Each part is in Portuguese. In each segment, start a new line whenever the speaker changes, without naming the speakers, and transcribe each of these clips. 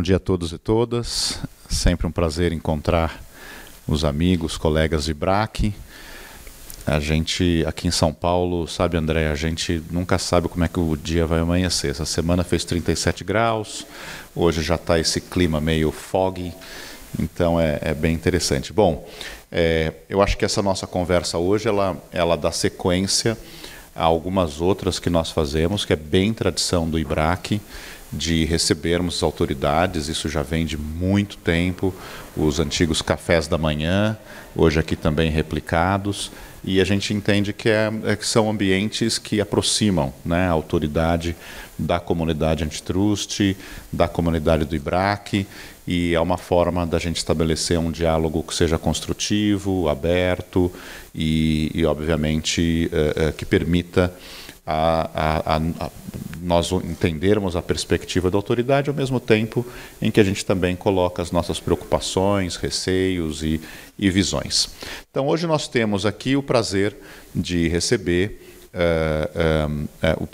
dia a todos e todas. Sempre um prazer encontrar os amigos, colegas de IBRAC. A gente aqui em São Paulo, sabe, André, a gente nunca sabe como é que o dia vai amanhecer. Essa semana fez 37 graus, hoje já está esse clima meio foggy, então é bem interessante. Bom, eu acho que essa nossa conversa hoje, ela dá sequência a algumas outras que nós fazemos, que é bem tradição do IBRAC, de recebermos as autoridades. Isso já vem de muito tempo, os antigos cafés da manhã, hoje aqui também replicados, e a gente entende que são ambientes que aproximam, né, a autoridade da comunidade antitrust, da comunidade do IBRAC, e é uma forma da gente estabelecer um diálogo que seja construtivo, aberto e obviamente, que permita nós entendermos a perspectiva da autoridade, ao mesmo tempo em que a gente também coloca as nossas preocupações, receios e visões. Então, hoje nós temos aqui o prazer de receber o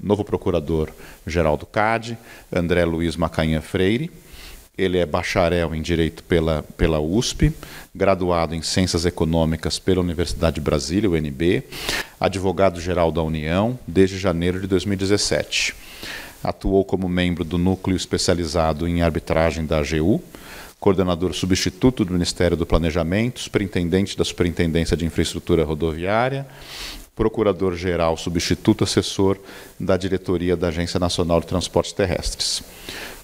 novo procurador-geral do CAD, André Luiz Macainha Freire. Ele é bacharel em Direito pela USP, graduado em Ciências Econômicas pela Universidade de Brasília, UNB, advogado-geral da União desde janeiro de 2017. Atuou como membro do Núcleo Especializado em Arbitragem da AGU, coordenador substituto do Ministério do Planejamento, superintendente da Superintendência de Infraestrutura Rodoviária, procurador-geral substituto assessor da diretoria da Agência Nacional de Transportes Terrestres.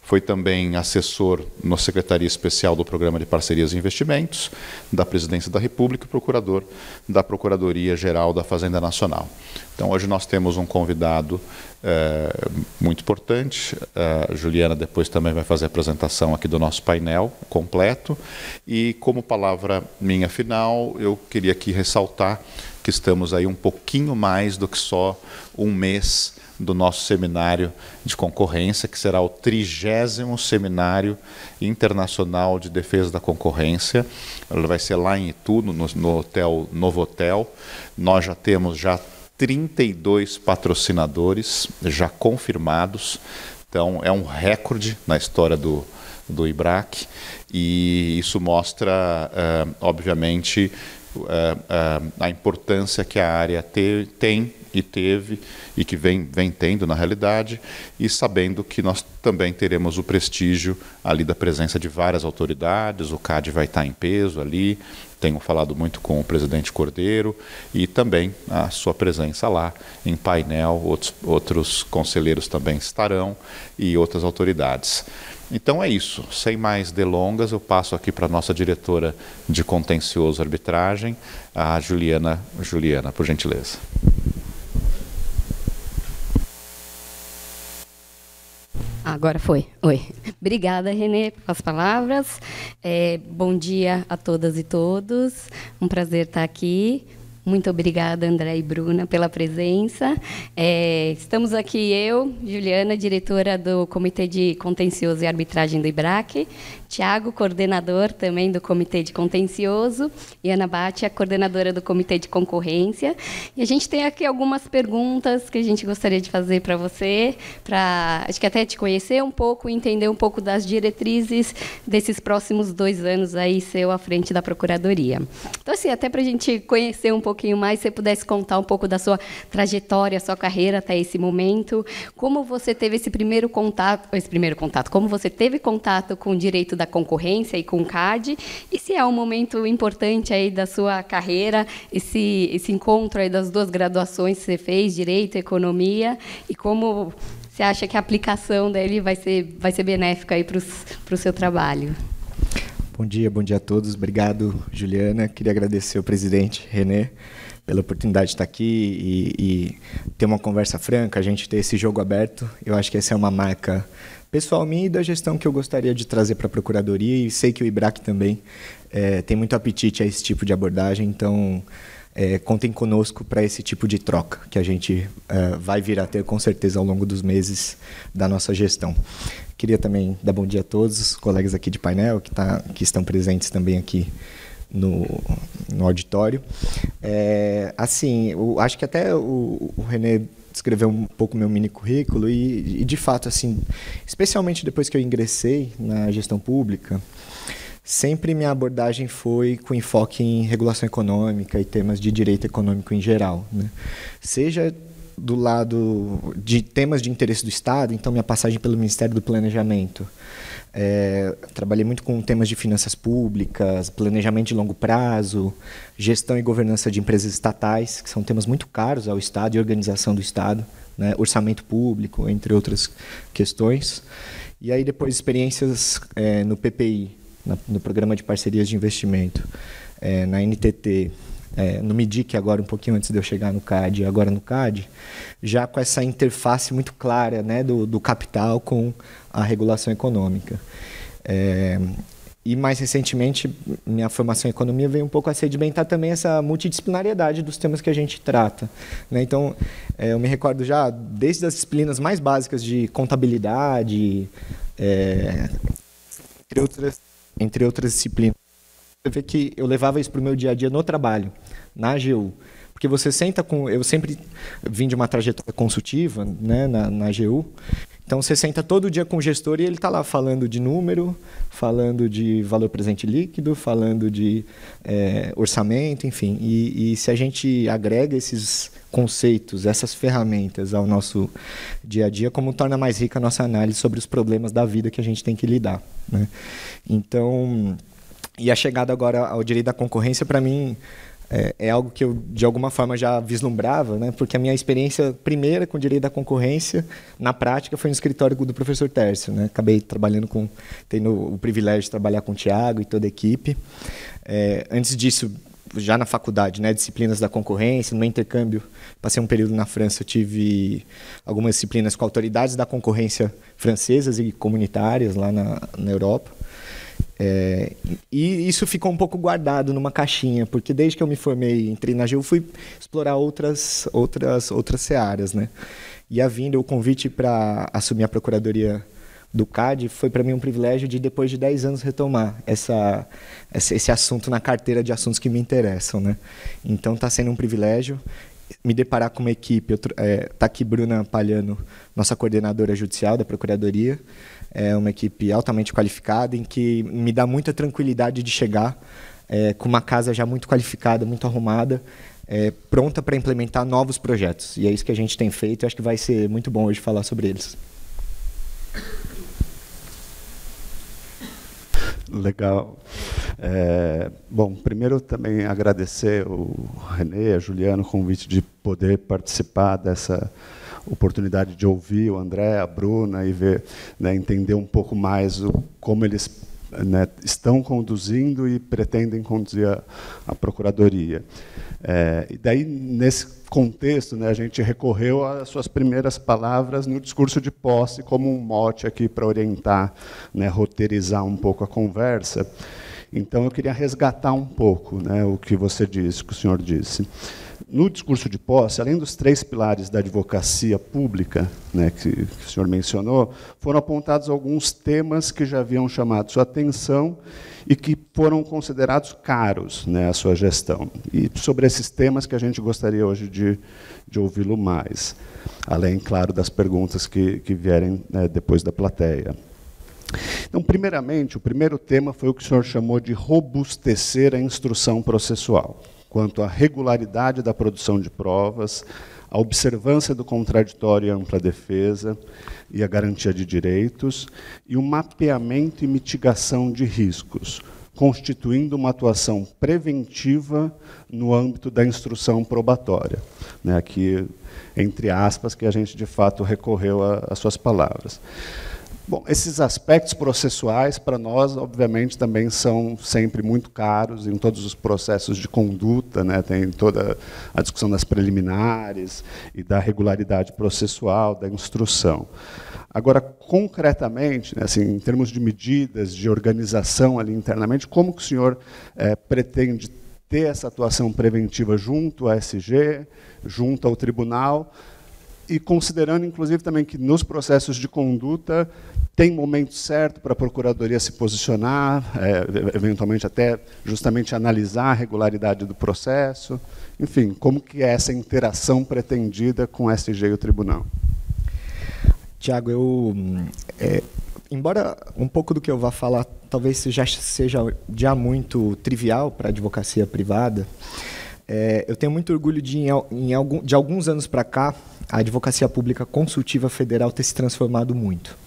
Foi também assessor na Secretaria Especial do Programa de Parcerias e Investimentos da Presidência da República e procurador da Procuradoria-Geral da Fazenda Nacional. Então, hoje nós temos um convidado muito importante. A Juliana depois também vai fazer a apresentação aqui do nosso painel completo. E como palavra minha final, eu queria aqui ressaltar que estamos aí um pouquinho mais do que só um mês do nosso seminário de concorrência, que será o 30º Seminário Internacional de Defesa da Concorrência. Ele vai ser lá em Itu, no hotel Novo Hotel. Nós já temos 32 patrocinadores já confirmados. Então, é um recorde na história do IBRAC, e isso mostra, obviamente, a importância que a área tem e teve e que vem tendo na realidade, e sabendo que nós também teremos o prestígio ali da presença de várias autoridades. O CAD vai estar em peso ali, tenho falado muito com o presidente Cordeiro, e também a sua presença lá em painel, outros conselheiros também estarão e outras autoridades. Então é isso, sem mais delongas, eu passo aqui para a nossa diretora de Contencioso e Arbitragem, a Juliana, por gentileza.
Agora foi. Oi. Obrigada, Renê, pelas palavras. Bom dia a todas e todos. Um prazer estar aqui. Muito obrigada, André e Bruna, pela presença. Estamos aqui eu, Juliana, diretora do Comitê de Contencioso e Arbitragem do IBRAC, Tiago, coordenador também do Comitê de Contencioso, e Ana Bate, a coordenadora do Comitê de Concorrência. E a gente tem aqui algumas perguntas que a gente gostaria de fazer para você, para, acho que até te conhecer um pouco e entender um pouco das diretrizes desses próximos 2 anos aí seu à frente da Procuradoria. Então, assim, até para a gente conhecer um pouquinho mais, se você pudesse contar um pouco da sua trajetória, sua carreira até esse momento, como você teve esse primeiro contato, como você teve contato com o direito da concorrência e com o CAD, e se é um momento importante aí da sua carreira, esse encontro aí das 2 graduações que você fez, Direito e Economia, e como você acha que a aplicação dele vai ser benéfica aí para o seu trabalho.
Bom dia a todos. Obrigado, Juliana. Queria agradecer ao presidente Renê pela oportunidade de estar aqui e ter uma conversa franca, a gente ter esse jogo aberto. Eu acho que essa é uma marca pessoal minha e da gestão que eu gostaria de trazer para a Procuradoria, e sei que o IBRAC também tem muito apetite a esse tipo de abordagem, então contem conosco para esse tipo de troca que a gente vai vir a ter com certeza ao longo dos meses da nossa gestão. Queria também dar bom dia a todos os colegas aqui de painel que estão presentes também aqui no auditório. Assim, eu acho que até o Renê descrever um pouco meu mini currículo e de fato, assim, especialmente depois que eu ingressei na gestão pública, sempre minha abordagem foi com enfoque em regulação econômica e temas de direito econômico em geral, né? Seja do lado de temas de interesse do Estado, então minha passagem pelo Ministério do Planejamento. Trabalhei muito com temas de finanças públicas, planejamento de longo prazo, gestão e governança de empresas estatais, que são temas muito caros ao Estado e organização do Estado, né? Orçamento público, entre outras questões. E aí depois experiências no PPI, no Programa de Parcerias de Investimento, na NTT, no MIDIC, agora um pouquinho antes de eu chegar no CAD, agora no CAD, já com essa interface muito clara, né, do capital com a regulação econômica. E mais recentemente, minha formação em economia veio um pouco a sedimentar também essa multidisciplinariedade dos temas que a gente trata, né? Então, eu me recordo já desde as disciplinas mais básicas de contabilidade, entre outras disciplinas. Você vê que eu levava isso para o meu dia a dia no trabalho, na AGU. Porque você senta com... Eu sempre vim de uma trajetória consultiva, né, na AGU. Então, você senta todo dia com o gestor e ele está lá falando de número, falando de valor presente líquido, falando de orçamento, enfim. E se a gente agrega esses conceitos, essas ferramentas ao nosso dia a dia, como torna mais rica a nossa análise sobre os problemas da vida que a gente tem que lidar, né? Então... E a chegada agora ao direito da concorrência, para mim, é algo que eu, de alguma forma, já vislumbrava, né? Porque a minha experiência primeira com o direito da concorrência, na prática, foi no escritório do professor Tércio, né? Acabei tendo o privilégio de trabalhar com o Tiago e toda a equipe. Antes disso, já na faculdade, né? Disciplinas da concorrência, no meu intercâmbio, passei um período na França, eu tive algumas disciplinas com autoridades da concorrência francesas e comunitárias lá na Europa. E isso ficou um pouco guardado numa caixinha, porque desde que eu me formei, entrei na AGU, fui explorar outras searas, né? E o convite para assumir a procuradoria do CAD foi para mim um privilégio de, depois de 10 anos, retomar esse assunto na carteira de assuntos que me interessam, né? Então está sendo um privilégio me deparar com uma equipe. Está aqui Bruna Palhano, nossa coordenadora judicial da Procuradoria. É uma equipe altamente qualificada, em que me dá muita tranquilidade de chegar com uma casa já muito qualificada, muito arrumada, pronta para implementar novos projetos. E é isso que a gente tem feito, e acho que vai ser muito bom hoje falar sobre eles.
Legal. Bom, primeiro também agradecer o René, a Juliana, o convite de poder participar dessa oportunidade de ouvir o André, a Bruna e ver, né, entender um pouco mais como eles, né, estão conduzindo e pretendem conduzir a Procuradoria. E daí, nesse contexto, né, a gente recorreu às suas primeiras palavras no discurso de posse como um mote aqui para orientar, né, roteirizar um pouco a conversa. Então, eu queria resgatar um pouco, né, o que você disse, o que o senhor disse. No discurso de posse, além dos 3 pilares da advocacia pública, né, que o senhor mencionou, foram apontados alguns temas que já haviam chamado sua atenção e que foram considerados caros, né, à sua gestão. E sobre esses temas que a gente gostaria hoje de ouvi-lo mais, além, claro, das perguntas que vierem, né, depois da plateia. Então, primeiramente, o primeiro tema foi o que o senhor chamou de robustecer a instrução processual, quanto à regularidade da produção de provas, a observância do contraditório e ampla defesa e a garantia de direitos, e o mapeamento e mitigação de riscos, constituindo uma atuação preventiva no âmbito da instrução probatória. Né, aqui, entre aspas, que a gente, de fato, recorreu às suas palavras. Bom, esses aspectos processuais, para nós, obviamente, também são sempre muito caros em todos os processos de conduta, né? Tem toda a discussão das preliminares e da regularidade processual, da instrução. Agora, concretamente, né, assim, em termos de medidas, de organização ali internamente, como que o senhor pretende ter essa atuação preventiva junto à SG, junto ao tribunal, e considerando, inclusive, também que nos processos de conduta tem momento certo para a Procuradoria se posicionar, eventualmente até justamente analisar a regularidade do processo. Enfim, como que é essa interação pretendida com o STJ e o Tribunal?
Tiago, embora um pouco do que eu vá falar talvez seja já muito trivial para a advocacia privada, eu tenho muito orgulho de alguns anos para cá, a advocacia pública consultiva federal ter se transformado muito.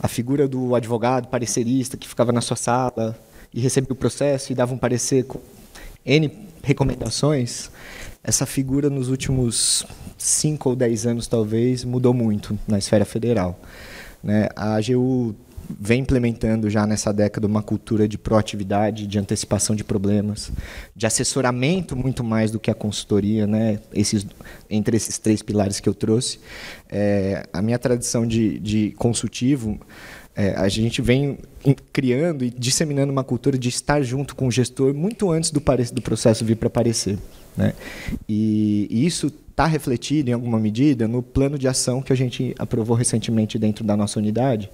A figura do advogado parecerista que ficava na sua sala e recebia o processo e dava um parecer com N recomendações, essa figura nos últimos 5 ou 10 anos, talvez, mudou muito na esfera federal, né? A AGU vem implementando já nessa década uma cultura de proatividade, de antecipação de problemas, de assessoramento muito mais do que a consultoria, né? Entre esses 3 pilares que eu trouxe. A minha tradição de consultivo, a gente vem criando e disseminando uma cultura de estar junto com o gestor muito antes do processo vir para aparecer, né? E isso está refletido, em alguma medida, no plano de ação que a gente aprovou recentemente dentro da nossa unidade,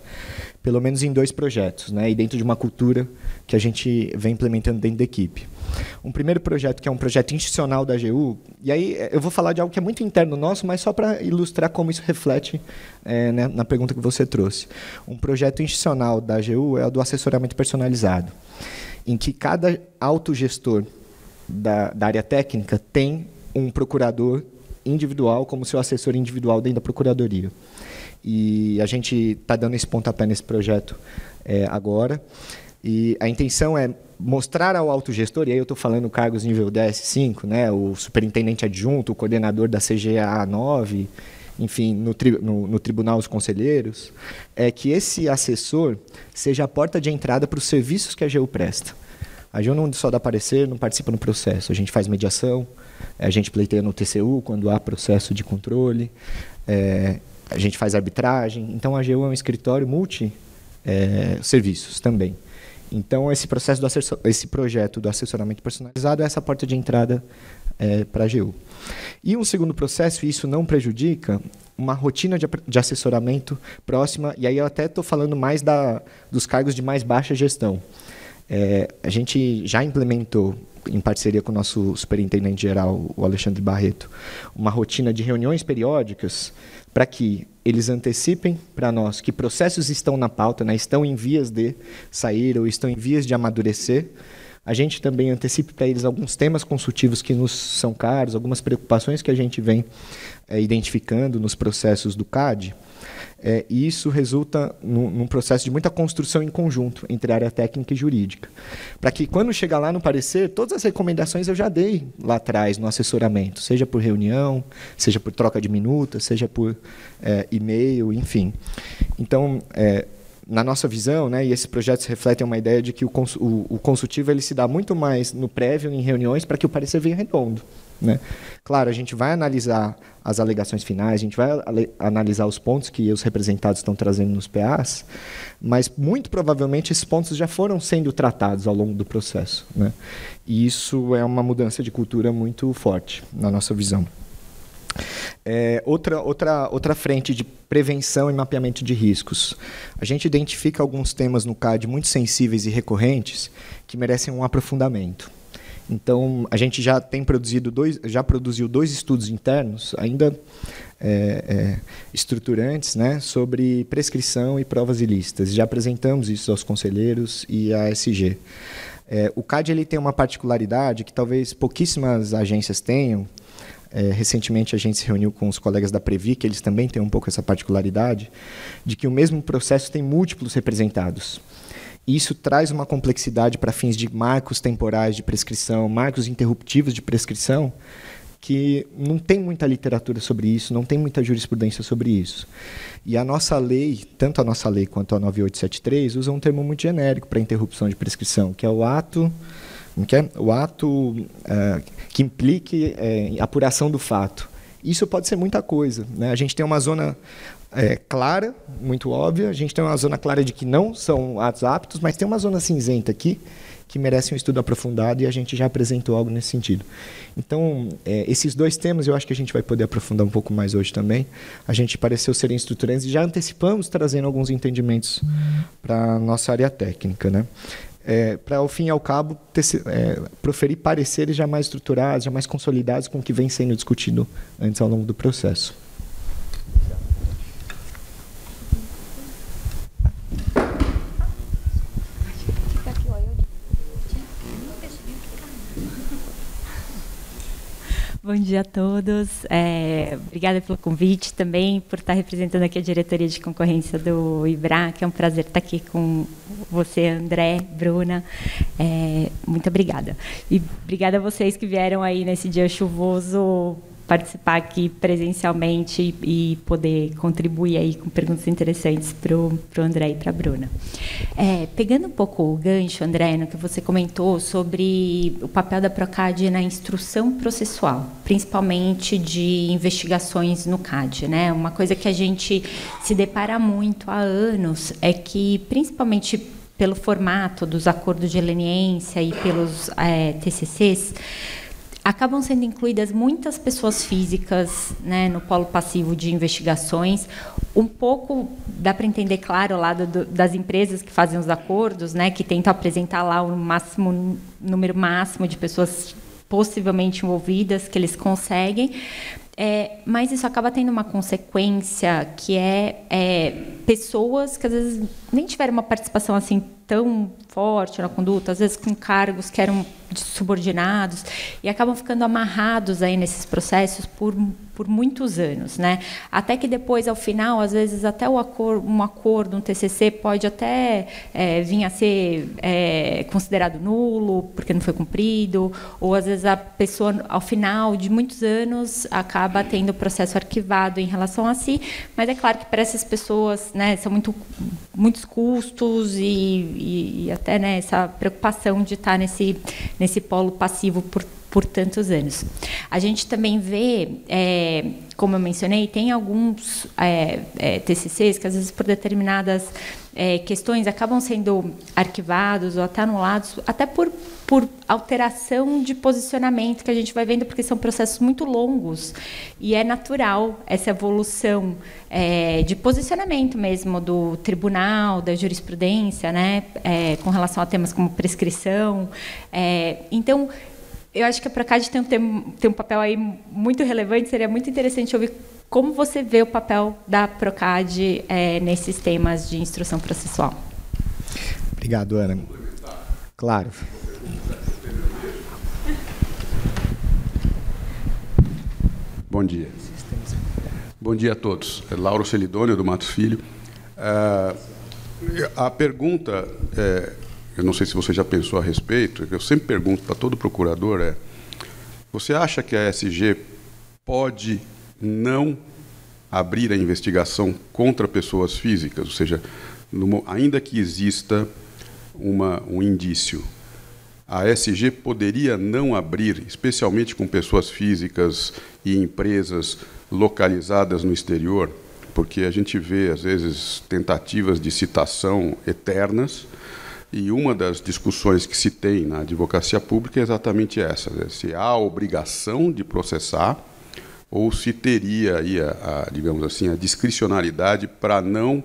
pelo menos em 2 projetos, né? E dentro de uma cultura que a gente vem implementando dentro da equipe. Um primeiro projeto, que é um projeto institucional da AGU, e aí eu vou falar de algo que é muito interno nosso, mas só para ilustrar como isso reflete né, na pergunta que você trouxe. Um projeto institucional da AGU é o do assessoramento personalizado, em que cada autogestor da área técnica tem um procurador individual como seu assessor individual dentro da Procuradoria. E a gente está dando esse pontapé nesse projeto agora. E a intenção é mostrar ao autogestor, e aí eu estou falando cargos nível DS5, né, o superintendente adjunto, o coordenador da CGA 9, enfim, no tribunal, os conselheiros, que esse assessor seja a porta de entrada para os serviços que a AGU presta. A AGU não só dá parecer, não participa no processo. A gente faz mediação, a gente pleiteia no TCU quando há processo de controle, a gente faz arbitragem. Então, a AGU é um escritório multi-serviços também. Então, esse projeto do assessoramento personalizado é essa porta de entrada para a AGU. E um segundo processo, e isso não prejudica, uma rotina de assessoramento próxima, e aí eu até estou falando mais dos cargos de mais baixa gestão. A gente já implementou, em parceria com o nosso superintendente-geral, o Alexandre Barreto, uma rotina de reuniões periódicas para que eles antecipem para nós que processos estão na pauta, né, estão em vias de sair ou estão em vias de amadurecer. A gente também antecipe para eles alguns temas consultivos que nos são caros, algumas preocupações que a gente vem identificando nos processos do CAD. E isso resulta num processo de muita construção em conjunto entre a área técnica e jurídica. Para que, quando chegar lá no parecer, todas as recomendações eu já dei lá atrás no assessoramento, seja por reunião, seja por troca de minutas, seja por e-mail, enfim. Então, na nossa visão, né, e esses projetos refletem uma ideia de que o consultivo ele se dá muito mais no prévio, em reuniões, para que o parecer venha redondo, né? Claro, a gente vai analisar as alegações finais, a gente vai analisar os pontos que os representados estão trazendo nos PAs, mas muito provavelmente esses pontos já foram sendo tratados ao longo do processo, né? E isso é uma mudança de cultura muito forte na nossa visão. Outra frente de prevenção e mapeamento de riscos. A gente identifica alguns temas no CAD muito sensíveis e recorrentes que merecem um aprofundamento. Então, a gente já produziu 2 estudos internos, ainda estruturantes, né, sobre prescrição e provas ilícitas. Já apresentamos isso aos conselheiros e à SG. O CAD ele tem uma particularidade que talvez pouquíssimas agências tenham. Recentemente, a gente se reuniu com os colegas da Previ, que eles também têm um pouco essa particularidade, de que o mesmo processo tem múltiplos representados. Isso traz uma complexidade para fins de marcos temporais de prescrição, marcos interruptivos de prescrição, que não tem muita literatura sobre isso, não tem muita jurisprudência sobre isso. E a nossa lei, tanto a nossa lei quanto a 9873, usam um termo muito genérico para interrupção de prescrição, que é o ato... O ato que implique apuração do fato. Isso pode ser muita coisa, né? A gente tem uma zona clara, muito óbvia, a gente tem uma zona clara de que não são atos aptos, mas tem uma zona cinzenta aqui, que merecem um estudo aprofundado, e a gente já apresentou algo nesse sentido. Então, esses 2 temas eu acho que a gente vai poder aprofundar um pouco mais hoje também. A gente pareceu serem estruturantes e já antecipamos trazendo alguns entendimentos para a nossa área técnica, né? Para, ao fim e ao cabo, proferir pareceres já mais estruturados, já mais consolidados com o que vem sendo discutido antes ao longo do processo.
Bom dia a todos. Obrigada pelo convite também, por estar representando aqui a diretoria de concorrência do IBRA, que é um prazer estar aqui com você, André, Bruna. Muito obrigada. E obrigada a vocês que vieram aí nesse dia chuvoso participar aqui presencialmente e poder contribuir aí com perguntas interessantes para o André e para a Bruna. Pegando um pouco o gancho, André, no que você comentou sobre o papel da Procad na instrução processual, principalmente de investigações no CAD, né? Uma coisa que a gente se depara muito há anos é que, principalmente pelo formato dos acordos de leniência e pelos TCCs, acabam sendo incluídas muitas pessoas físicas, né, no polo passivo de investigações. Um pouco dá para entender, claro, o lado das empresas que fazem os acordos, né, que tentam apresentar lá o número máximo de pessoas possivelmente envolvidas que eles conseguem. Mas isso acaba tendo uma consequência que pessoas que às vezes nem tiveram uma participação assim tão forte na conduta, às vezes com cargos que eram subordinados, e acabam ficando amarrados aí nesses processos por muitos anos, né? Até que depois, ao final, às vezes até um acordo, um TCC pode até vir a ser considerado nulo porque não foi cumprido, ou às vezes a pessoa, ao final de muitos anos, acaba tendo o processo arquivado em relação a si, mas é claro que para essas pessoas, né, são muitos custos e até, né, essa preocupação de estar nesse polo passivo por tantos anos. A gente também vê, como eu mencionei, tem alguns TCCs que, às vezes, por determinadas questões, acabam sendo arquivados ou até anulados, até por alteração de posicionamento que a gente vai vendo, porque são processos muito longos, e é natural essa evolução de posicionamento mesmo do tribunal, da jurisprudência, né, com relação a temas como prescrição. Então, eu acho que a Procad tem um papel aí muito relevante. Seria muito interessante ouvir como você vê o papel da Procad nesses temas de instrução processual.
Obrigado, Ana. Claro.
Bom dia. Bom dia a todos. Lauro Celidônio, do Matos Filho. A pergunta eu não sei se você já pensou a respeito, eu sempre pergunto para todo procurador, você acha que a ESG pode não abrir a investigação contra pessoas físicas? Ou seja, ainda que exista um indício, a ESG poderia não abrir, especialmente com pessoas físicas e empresas localizadas no exterior? Porque a gente vê, às vezes, tentativas de citação eternas. E uma das discussões que se tem na advocacia pública é exatamente essa, né? Se há a obrigação de processar ou se teria aí digamos assim, a discricionalidade para não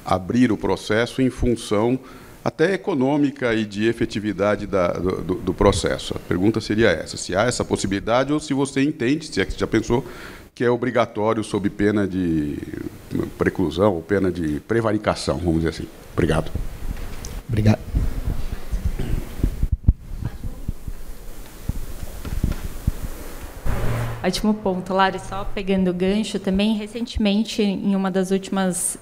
abrir o processo em função até econômica e de efetividade do processo. A pergunta seria essa, se há essa possibilidade ou se você entende, se é que você já pensou, que é obrigatório sob pena de preclusão ou pena de prevaricação, vamos dizer assim. Obrigado.
Obrigado.
Ótimo ponto, Lara. Só pegando o gancho também, recentemente, em uma das últimas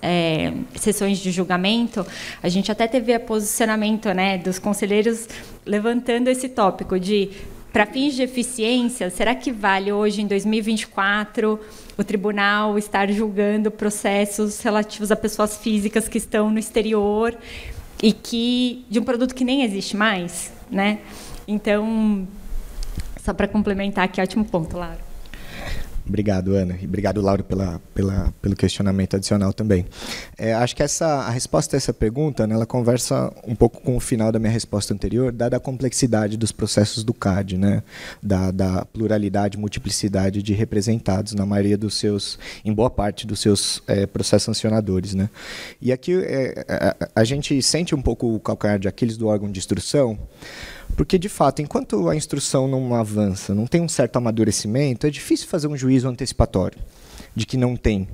sessões de julgamento, a gente até teve posicionamento, né, dos conselheiros levantando esse tópico de, para fins de eficiência, será que vale hoje, em 2024, o tribunal estar julgando processos relativos a pessoas físicas que estão no exterior e de um produto que nem existe mais, né? Então, só para complementar aqui, ótimo ponto, Lara.
Obrigado, Ana. E obrigado, Lauro, pelo questionamento adicional também. Acho que a resposta a essa pergunta, né, ela conversa um pouco com o final da minha resposta anterior, dada a complexidade dos processos do CAD, né, da pluralidade, multiplicidade de representados na maioria dos seus, em boa parte dos seus processos sancionadores, né. E aqui a gente sente um pouco o calcanhar de Aquiles do órgão de instrução, porque, de fato, enquanto a instrução não avança, não tem um certo amadurecimento, é difícil fazer um juízo antecipatório de que não tem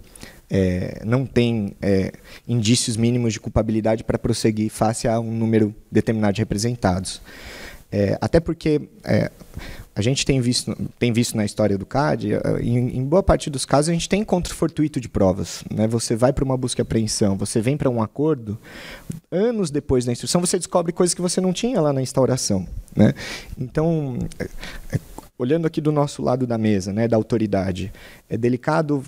indícios mínimos de culpabilidade para prosseguir face a um número determinado de representados. Até porque a gente tem visto na história do CAD, em boa parte dos casos, a gente tem encontro fortuito de provas, né? Você vai para uma busca e apreensão, você vem para um acordo, anos depois da instrução, você descobre coisas que você não tinha lá na instauração, né? Então, olhando aqui do nosso lado da mesa, né, da autoridade, é delicado,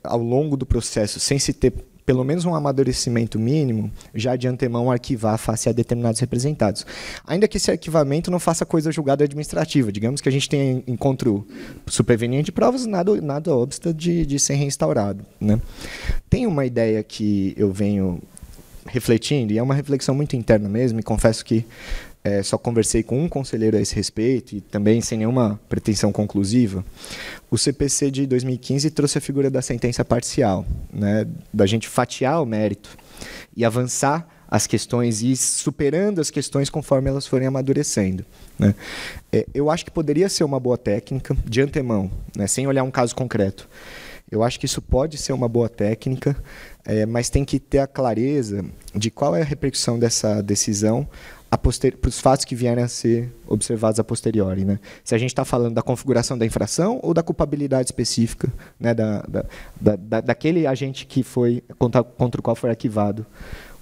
ao longo do processo, sem se ter pelo menos um amadurecimento mínimo, já de antemão arquivar face a determinados representados. Ainda que esse arquivamento não faça coisa julgada administrativa. Digamos que a gente tenha encontro superveniente de provas, nada obsta de ser reinstaurado, né? Tem uma ideia que eu venho refletindo, e é uma reflexão muito interna mesmo, e confesso que só conversei com um conselheiro a esse respeito, e também sem nenhuma pretensão conclusiva. O CPC de 2015 trouxe a figura da sentença parcial, né, da gente fatiar o mérito e avançar as questões e ir superando as questões conforme elas forem amadurecendo, né. Eu acho que poderia ser uma boa técnica, de antemão, né, sem olhar um caso concreto. Eu acho que isso pode ser uma boa técnica, mas tem que ter a clareza de qual é a repercussão dessa decisão para os fatos que vierem a ser observados a posteriori, né? Se a gente está falando da configuração da infração ou da culpabilidade específica, né, daquele agente que foi contra o qual foi arquivado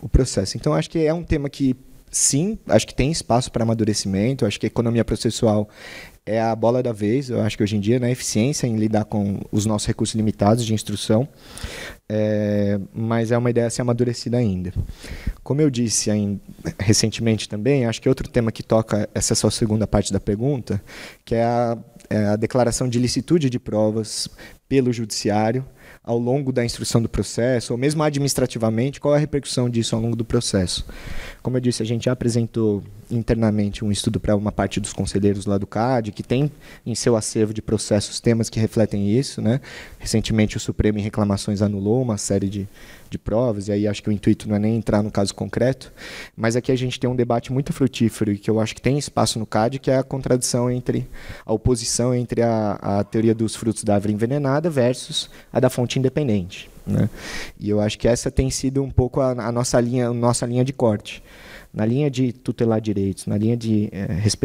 o processo. Então, acho que é um tema que, sim, acho que tem espaço para amadurecimento, acho que a economia processual é a bola da vez. Eu acho que hoje em dia, né, a eficiência em lidar com os nossos recursos limitados de instrução, mas é uma ideia a ser amadurecida ainda. Como eu disse recentemente também, acho que outro tema que toca essa sua segunda parte da pergunta, que é a declaração de ilicitude de provas pelo judiciário ao longo da instrução do processo, ou mesmo administrativamente, qual é a repercussão disso ao longo do processo. Como eu disse, a gente já apresentou internamente um estudo para uma parte dos conselheiros lá do CAD, que tem em seu acervo de processos temas que refletem isso, né? Recentemente o Supremo em reclamações anulou uma série de provas, e aí acho que o intuito não é nem entrar no caso concreto, mas aqui a gente tem um debate muito frutífero e que eu acho que tem espaço no CAD, que é a contradição entre a oposição entre a teoria dos frutos da árvore envenenada versus a da fonte independente, né? E eu acho que essa tem sido um pouco a nossa linha de corte. Na linha de tutelar direitos, na linha de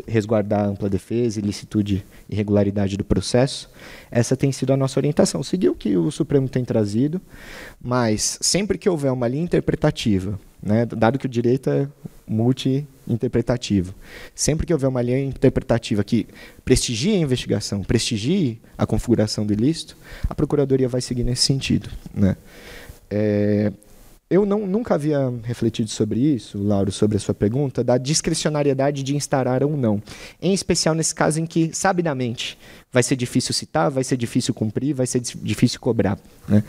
resguardar a ampla defesa, ilicitude e regularidade do processo, essa tem sido a nossa orientação. Seguir o que o Supremo tem trazido, mas sempre que houver uma linha interpretativa, né, dado que o direito é multi-interpretativo, sempre que houver uma linha interpretativa que prestigie a investigação, prestigie a configuração do ilícito, a Procuradoria vai seguir nesse sentido, né? Eu nunca havia refletido sobre isso, Lauro, sobre a sua pergunta, da discricionariedade de instaurar ou não. Em especial nesse caso em que, sabidamente, vai ser difícil citar, vai ser difícil cumprir, vai ser difícil cobrar, né?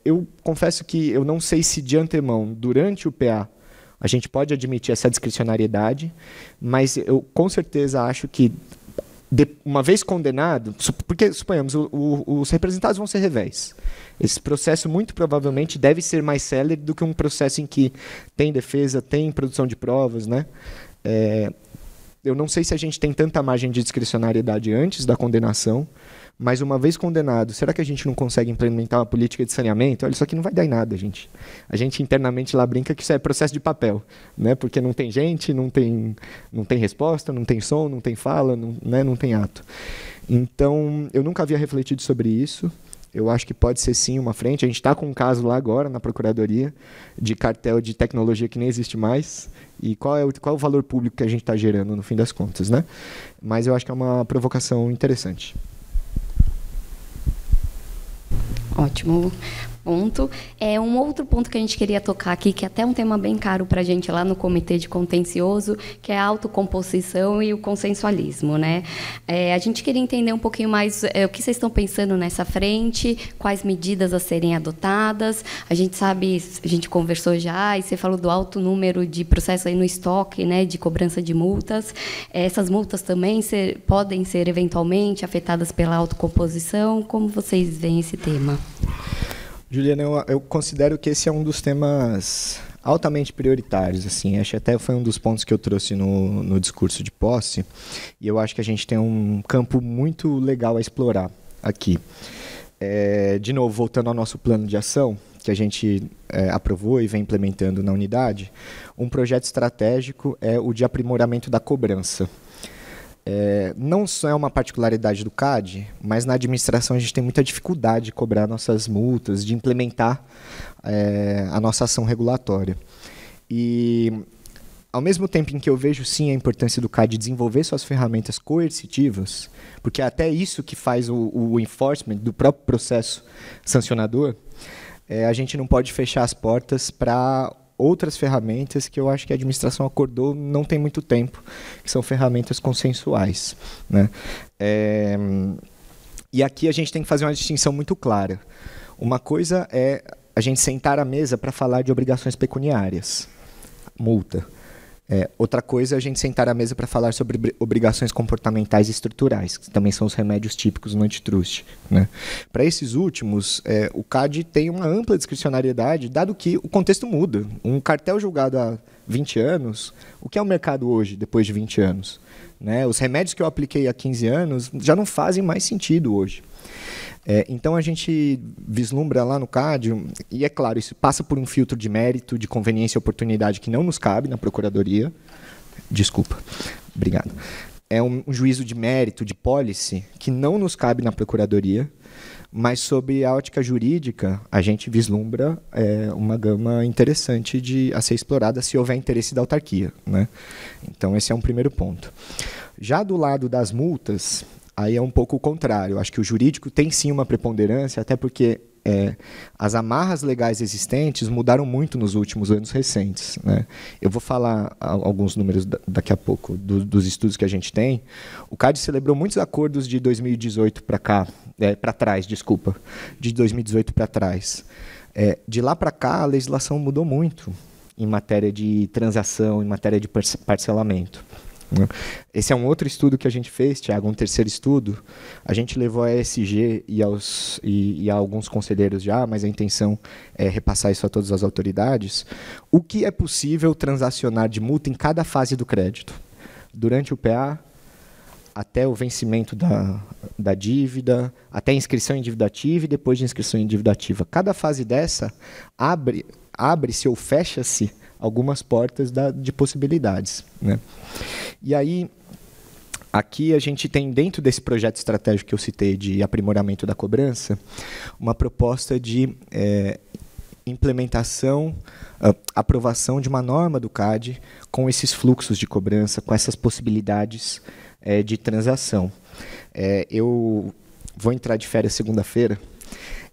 Eu confesso que eu não sei se de antemão, durante o PA, a gente pode admitir essa discricionariedade, mas eu com certeza acho que, uma vez condenado, porque, suponhamos, os representados vão ser réveis. Esse processo, muito provavelmente, deve ser mais célere do que um processo em que tem defesa, tem produção de provas, né? Eu não sei se a gente tem tanta margem de discricionariedade antes da condenação, mas uma vez condenado, será que a gente não consegue implementar uma política de saneamento? Olha, isso aqui não vai dar em nada, gente. A gente internamente lá brinca que isso é processo de papel, né? Porque não tem gente, não tem resposta, não tem som, não tem fala, não tem ato. Então, eu nunca havia refletido sobre isso. Eu acho que pode ser sim uma frente. A gente está com um caso lá agora na Procuradoria de cartel de tecnologia que nem existe mais. E qual é o valor público que a gente está gerando no fim das contas, né? Mas eu acho que é uma provocação interessante.
Ótimo. ponto. Um outro ponto que a gente queria tocar aqui, que é até um tema bem caro para a gente lá no Comitê de Contencioso, que é a autocomposição e o consensualismo, né? A gente queria entender um pouquinho mais o que vocês estão pensando nessa frente, quais medidas a serem adotadas. A gente sabe, a gente conversou já, e você falou do alto número de processos aí no estoque, né, de cobrança de multas. Essas multas também podem ser eventualmente afetadas pela autocomposição. Como vocês veem esse tema?
Juliana, eu considero que esse é um dos temas altamente prioritários. Assim. Acho que até foi um dos pontos que eu trouxe no discurso de posse, e eu acho que a gente tem um campo muito legal a explorar aqui. De novo, voltando ao nosso plano de ação, que a gente aprovou e vem implementando na unidade, um projeto estratégico é o de aprimoramento da cobrança. Não só é uma particularidade do CAD, mas na administração a gente tem muita dificuldade de cobrar nossas multas, de implementar a nossa ação regulatória. E, ao mesmo tempo em que eu vejo, sim, a importância do CAD desenvolver suas ferramentas coercitivas, porque é até isso que faz o enforcement do próprio processo sancionador, a gente não pode fechar as portas para outras ferramentas que eu acho que a administração acordou não tem muito tempo, que são ferramentas consensuais, né? E aqui a gente tem que fazer uma distinção muito clara. Uma coisa é a gente sentar à mesa para falar de obrigações pecuniárias, multa. Outra coisa é a gente sentar à mesa para falar sobre obrigações comportamentais e estruturais, que também são os remédios típicos no antitrust, né? Para esses últimos, o CAD tem uma ampla discricionariedade, dado que o contexto muda. Um cartel julgado há 20 anos, o que é o mercado hoje, depois de 20 anos? Né? Os remédios que eu apliquei há 15 anos já não fazem mais sentido hoje. Então, a gente vislumbra lá no CAD, e é claro, isso passa por um filtro de mérito, de conveniência e oportunidade que não nos cabe na Procuradoria. Desculpa, obrigado. É um juízo de mérito, de policy, que não nos cabe na Procuradoria, mas, sob a ótica jurídica, a gente vislumbra uma gama interessante a ser explorada se houver interesse da autarquia, né? Então, esse é um primeiro ponto. Já do lado das multas, aí é um pouco o contrário. Acho que o jurídico tem sim uma preponderância, até porque as amarras legais existentes mudaram muito nos últimos anos recentes, né? Eu vou falar alguns números daqui a pouco dos estudos que a gente tem. O CAD celebrou muitos acordos de 2018 para trás, de 2018 para trás. De lá para cá, a legislação mudou muito em matéria de transação, em matéria de parcelamento. Esse é um outro estudo que a gente fez, Thiago, um terceiro estudo. A gente levou a ESG e a alguns conselheiros já, mas a intenção é repassar isso a todas as autoridades. O que é possível transacionar de multa em cada fase do crédito? Durante o PA, até o vencimento da dívida, até a inscrição em dívida ativa e depois de inscrição em dívida ativa. Cada fase dessa abre-se ou fecha-se algumas portas de possibilidades, né? E aí, aqui a gente tem, dentro desse projeto estratégico que eu citei de aprimoramento da cobrança, uma proposta de implementação, aprovação de uma norma do CAD com esses fluxos de cobrança, com essas possibilidades de transação. Eu vou entrar de férias segunda-feira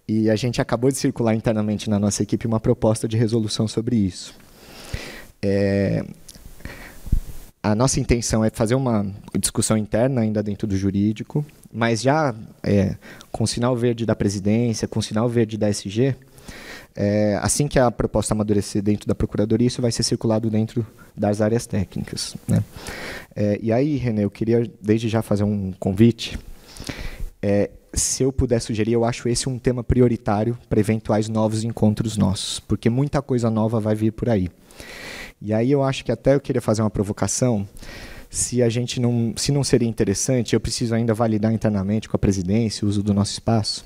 e a gente acabou de circular internamente na nossa equipe uma proposta de resolução sobre isso. A nossa intenção é fazer uma discussão interna ainda dentro do jurídico, mas já com sinal verde da presidência, com sinal verde da SG, assim que a proposta amadurecer dentro da Procuradoria, isso vai ser circulado dentro das áreas técnicas, né? E aí, René, eu queria desde já fazer um convite. Se eu puder sugerir, eu acho esse um tema prioritário para eventuais novos encontros nossos, porque muita coisa nova vai vir por aí. E aí eu acho que até eu queria fazer uma provocação, se não seria interessante, eu preciso ainda validar internamente com a presidência o uso do nosso espaço.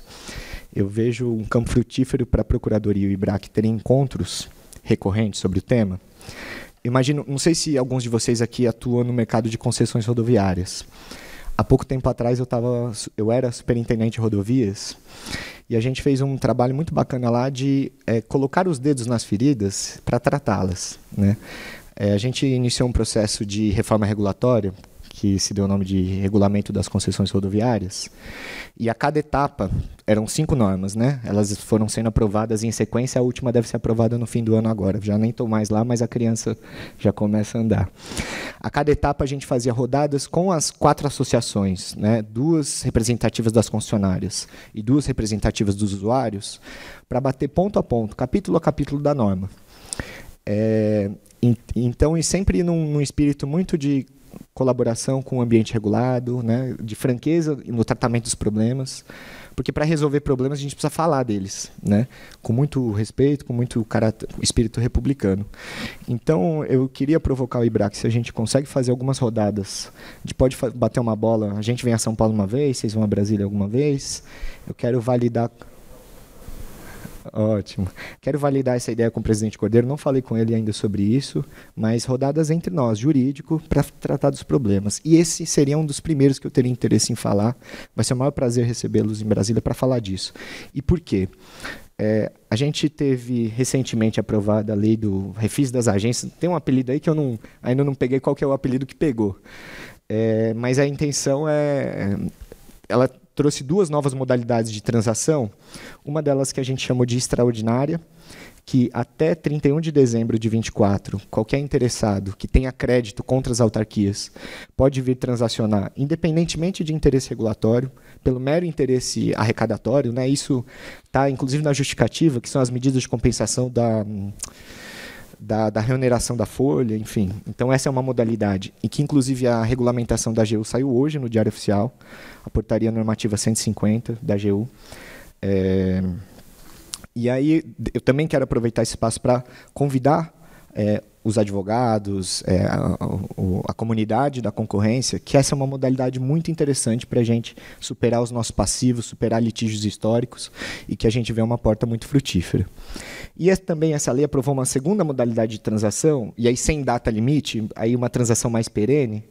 Eu vejo um campo frutífero para a Procuradoria e o IBRAC terem encontros recorrentes sobre o tema. Imagino, não sei se alguns de vocês aqui atuam no mercado de concessões rodoviárias. Há pouco tempo atrás eu era superintendente de rodovias e a gente fez um trabalho muito bacana lá de colocar os dedos nas feridas para tratá-las, né? A gente iniciou um processo de reforma regulatória que se deu o nome de Regulamento das Concessões Rodoviárias. E a cada etapa, eram 5 normas, né? Elas foram sendo aprovadas em sequência, a última deve ser aprovada no fim do ano agora. Já nem estou mais lá, mas a criança já começa a andar. A cada etapa a gente fazia rodadas com as 4 associações, né? 2 representativas das concessionárias e 2 representativas dos usuários, para bater ponto a ponto, capítulo a capítulo da norma. Então, e sempre num espírito muito de colaboração com o ambiente regulado, né, de franqueza no tratamento dos problemas, porque para resolver problemas a gente precisa falar deles, né, com muito respeito, com muito espírito republicano. Então, eu queria provocar o IBRA, que se a gente consegue fazer algumas rodadas, a gente pode bater uma bola, a gente vem a São Paulo uma vez, vocês vão a Brasília alguma vez, eu quero validar... Ótimo. Quero validar essa ideia com o presidente Cordeiro. Não falei com ele ainda sobre isso, mas rodadas entre nós, jurídico, para tratar dos problemas. E esse seria um dos primeiros que eu teria interesse em falar. Vai ser o maior prazer recebê-los em Brasília para falar disso. E por quê? A gente teve recentemente aprovada a lei do refis das agências. Tem um apelido aí que eu ainda não peguei qual que é o apelido que pegou. Mas a intenção ela trouxe 2 novas modalidades de transação, uma delas que a gente chamou de extraordinária, que até 31 de dezembro de 24, qualquer interessado que tenha crédito contra as autarquias pode vir transacionar, independentemente de interesse regulatório, pelo mero interesse arrecadatório, né? Isso está inclusive na justificativa, que são as medidas de compensação da reoneração da folha, enfim. Então, essa é uma modalidade, e que, inclusive, a regulamentação da AGU saiu hoje no Diário Oficial, a portaria normativa 150 da AGU. E aí, eu também quero aproveitar esse espaço para convidar os advogados, a comunidade da concorrência, que essa é uma modalidade muito interessante para a gente superar os nossos passivos, superar litígios históricos, e que a gente vê uma porta muito frutífera. E também essa lei aprovou uma segunda modalidade de transação, e aí sem data limite, aí uma transação mais perene,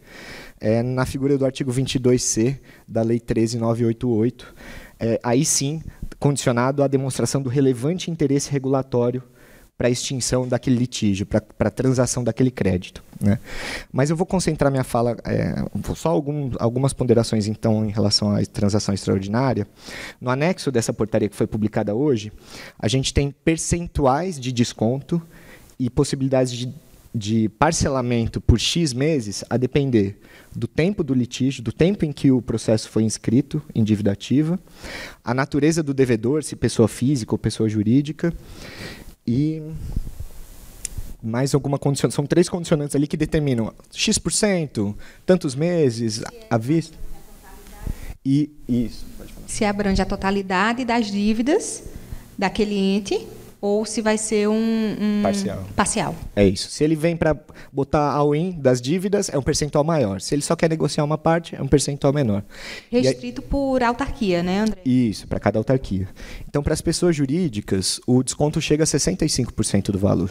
na figura do artigo 22C da Lei 13.988, aí sim, condicionado à demonstração do relevante interesse regulatório para a extinção daquele litígio, para a transação daquele crédito, né? Mas eu vou concentrar minha fala, só algumas ponderações, então, em relação à transação extraordinária. No anexo dessa portaria que foi publicada hoje, a gente tem percentuais de desconto e possibilidades de parcelamento por X meses, a depender do tempo do litígio, do tempo em que o processo foi inscrito em dívida ativa, a natureza do devedor, se pessoa física ou pessoa jurídica, e mais alguma condição. São 3 condicionantes ali que determinam X%, tantos meses, à vista. E isso, pode falar.
Se abrange a totalidade das dívidas daquele ente, ou se vai ser um parcial.
É isso. Se ele vem para botar all-in das dívidas, é um percentual maior. Se ele só quer negociar uma parte, é um percentual menor.
Restrito por autarquia, né, André?
Isso, para cada autarquia. Então, para as pessoas jurídicas, o desconto chega a 65% do valor,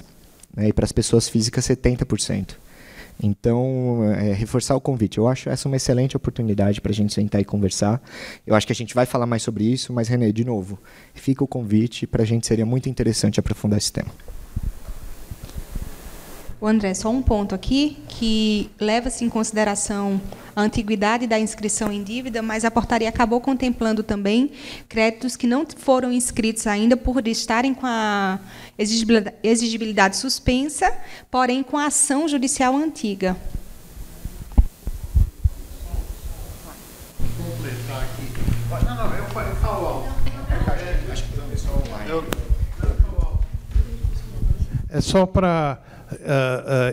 né, e para as pessoas físicas, 70%. Então, reforçar o convite. Eu acho essa uma excelente oportunidade para a gente sentar e conversar. Eu acho que a gente vai falar mais sobre isso, mas, René, de novo, fica o convite, para a gente seria muito interessante aprofundar esse tema.
O André, só um ponto aqui, que leva-se em consideração a antiguidade da inscrição em dívida, mas a portaria acabou contemplando também créditos que não foram inscritos ainda por estarem com a exigibilidade suspensa, porém com a ação judicial antiga.
Vou completar aqui. Não, eu falo alto. Acho que o pessoal vai. É só para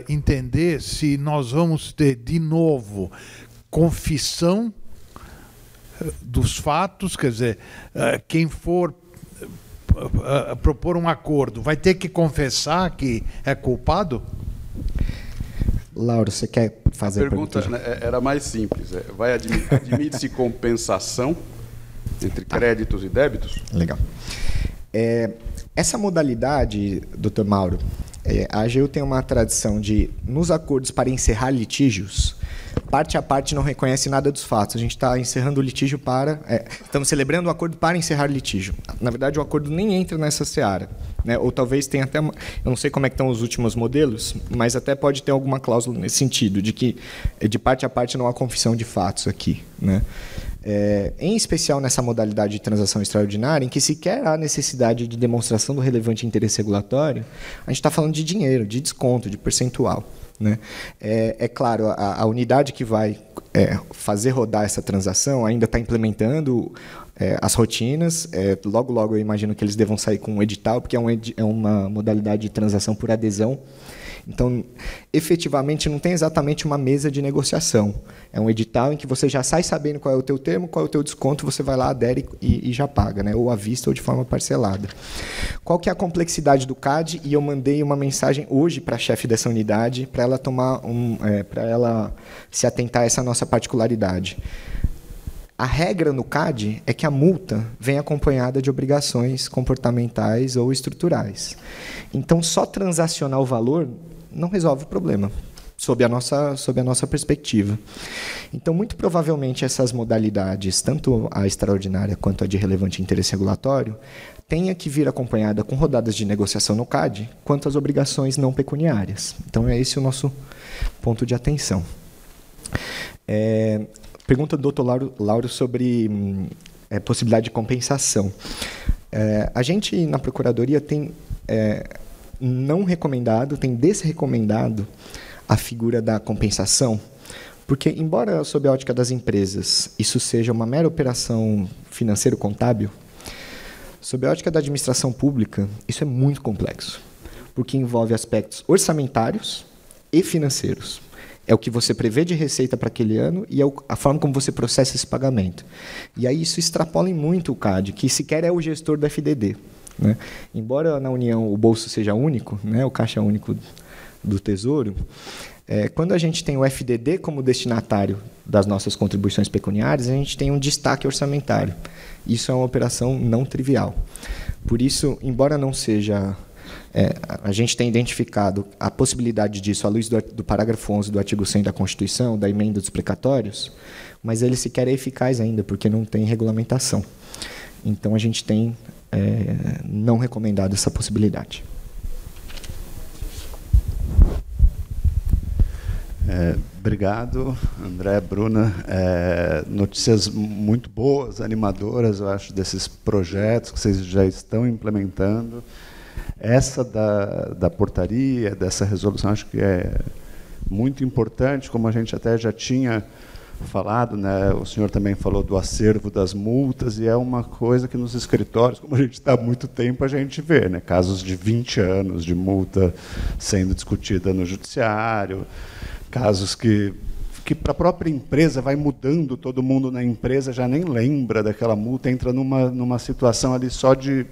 entender se nós vamos ter, de novo, confissão dos fatos, quer dizer, quem for propor um acordo vai ter que confessar que é culpado?
Lauro, você quer fazer
a pergunta? Era mais simples. Admite-se compensação entre créditos e débitos?
Legal. Essa modalidade, doutor Mauro, a AGU tem uma tradição de, nos acordos para encerrar litígios, parte a parte não reconhece nada dos fatos. A gente está encerrando o litígio estamos celebrando o acordo para encerrar o litígio. Na verdade, o acordo nem entra nessa seara, né? Ou talvez tenha até... Eu não sei como é que estão os últimos modelos, mas até pode ter alguma cláusula nesse sentido, de que de parte a parte não há confissão de fatos aqui, né? Em especial nessa modalidade de transação extraordinária, em que sequer há necessidade de demonstração do relevante interesse regulatório, a gente está falando de dinheiro, de desconto, de percentual, né? Claro, a unidade que vai fazer rodar essa transação ainda está implementando as rotinas. Logo, logo, eu imagino que eles devam sair com um edital, porque é uma modalidade de transação por adesão. Então, efetivamente, não tem exatamente uma mesa de negociação. É um edital em que você já sai sabendo qual é o teu termo, qual é o teu desconto, você vai lá, adere e já paga, né? Ou à vista ou de forma parcelada. Qual que é a complexidade do CAD? E eu mandei uma mensagem hoje para a chefe dessa unidade, para ela para ela se atentar a essa nossa particularidade. A regra no CAD é que a multa vem acompanhada de obrigações comportamentais ou estruturais. Então, só transacionar o valor não resolve o problema, sob a nossa perspectiva. Então, muito provavelmente, essas modalidades, tanto a extraordinária quanto a de relevante interesse regulatório, tenha que vir acompanhada com rodadas de negociação no CAD, quanto às obrigações não pecuniárias. Então, é esse o nosso ponto de atenção. Pergunta do Dr. Lauro sobre possibilidade de compensação. A gente, na Procuradoria, tem não recomendado, tem desrecomendado a figura da compensação, porque, embora, sob a ótica das empresas, isso seja uma mera operação financeiro-contábil, sob a ótica da administração pública, isso é muito complexo, porque envolve aspectos orçamentários e financeiros. É o que você prevê de receita para aquele ano e é a forma como você processa esse pagamento. E aí isso extrapola em muito o CAD, que sequer é o gestor do FDD, né? Embora na União o bolso seja único, né, o caixa único do Tesouro, quando a gente tem o FDD como destinatário das nossas contribuições pecuniárias, a gente tem um destaque orçamentário. Isso é uma operação não trivial. Por isso, embora não seja... a gente tem identificado a possibilidade disso à luz do parágrafo 11 do artigo 100 da Constituição, da emenda dos precatórios, mas ele sequer é eficaz ainda, porque não tem regulamentação. Então, a gente tem não recomendado essa possibilidade.
Obrigado, André, Bruna. Notícias muito boas, animadoras, eu acho, desses projetos que vocês já estão implementando. Essa da portaria, dessa resolução, acho que é muito importante, como a gente até já tinha falado, né? O senhor também falou do acervo das multas, e é uma coisa que nos escritórios, como a gente está há muito tempo, a gente vê, né? Casos de 20 anos de multa sendo discutida no judiciário, casos que para a própria empresa vai mudando, todo mundo na empresa já nem lembra daquela multa, entra numa situação ali só de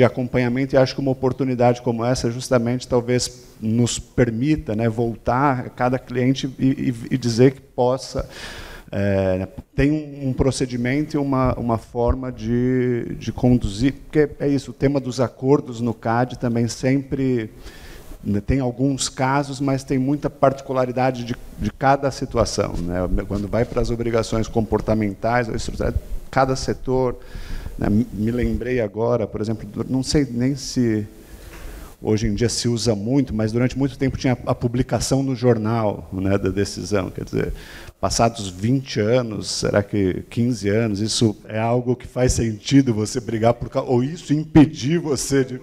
acompanhamento, e acho que uma oportunidade como essa justamente talvez nos permita, né, voltar a cada cliente e dizer que possa, tem um procedimento e uma forma de conduzir, porque é isso, o tema dos acordos no CAD também sempre... Tem alguns casos, mas tem muita particularidade de cada situação, né? Quando vai para as obrigações comportamentais, cada setor, né? Me lembrei agora, por exemplo, não sei nem se hoje em dia se usa muito, mas durante muito tempo tinha a publicação no jornal, né, da decisão. Quer dizer, passados 20 anos, será que 15 anos, isso é algo que faz sentido você brigar por causa, ou isso impedir você de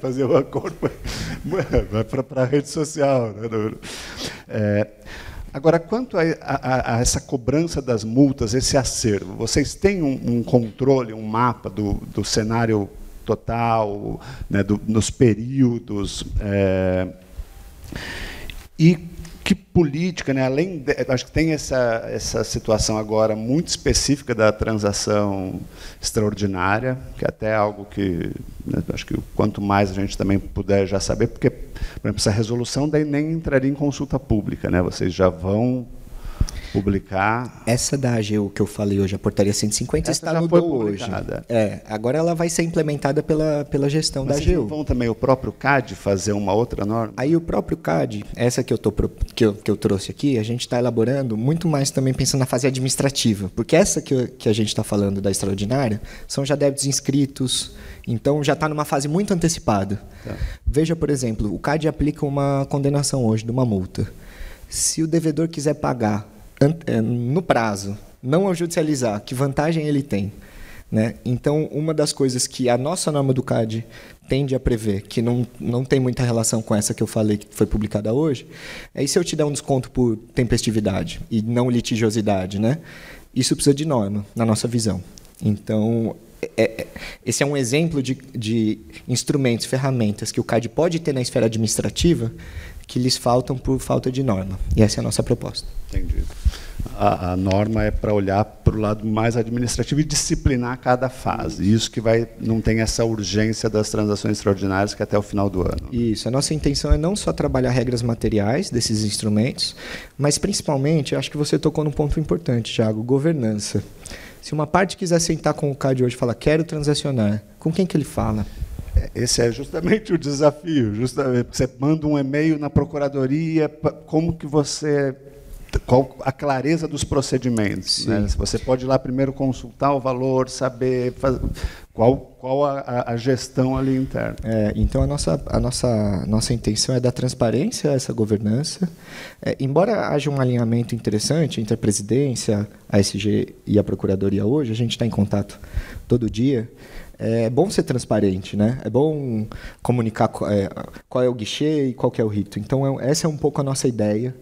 fazer o acordo? Vai para a rede social, né? Agora, quanto a essa cobrança das multas, esse acervo, vocês têm um controle, um mapa do cenário total, né, nos períodos, e que política, né, acho que tem essa situação agora muito específica da transação extraordinária, que é até algo que, né, acho que quanto mais a gente também puder já saber, porque, por exemplo, essa resolução daí nem entraria em consulta pública, né, vocês já vão publicar.
Essa da AGU que eu falei hoje, a portaria 150,
Essa
está
já
no
foi
DOU hoje.
publicada.
Agora ela vai ser implementada pela gestão
Mas
da
vocês
AGU.
não vão também o próprio CAD fazer uma outra norma?
Aí o próprio CAD, essa que eu trouxe aqui, a gente está elaborando muito mais também pensando na fase administrativa, porque essa que a gente está falando da extraordinária são já débitos inscritos, então já está numa fase muito antecipada.
Tá.
Veja, por exemplo, o CAD aplica uma condenação hoje de uma multa. Se o devedor quiser pagar no prazo, não ao judicializar, que vantagem ele tem? Né? Então, uma das coisas que a nossa norma do CAD tende a prever, que não tem muita relação com essa que eu falei, que foi publicada hoje, é e se eu te der um desconto por tempestividade e não litigiosidade? Né? Isso precisa de norma, na nossa visão. Então, esse é um exemplo de instrumentos, ferramentas que o CAD pode ter na esfera administrativa que lhes faltam por falta de norma. E essa é a nossa proposta.
Entendi. A norma é para olhar para o lado mais administrativo e disciplinar cada fase. Isso que não tem essa urgência das transações extraordinárias que é até o final do ano.
Isso. A nossa intenção é não só trabalhar regras materiais desses instrumentos, mas principalmente, acho que você tocou num ponto importante, Thiago, governança. Se uma parte quiser sentar com o CAD hoje e falar, quero transacionar, com quem que ele fala?
Esse é justamente o desafio. Justamente, você manda um e-mail na procuradoria, como que você... Qual a clareza dos procedimentos? Né? Você pode ir lá primeiro consultar o valor, saber qual a gestão ali interna.
Então, a nossa intenção é dar transparência a essa governança. Embora haja um alinhamento interessante entre a presidência, a SG e a Procuradoria hoje, a gente está em contato todo dia. É bom ser transparente, né? É bom comunicar qual é o guichê e qual que é o rito. Então, essa é um pouco a nossa ideia.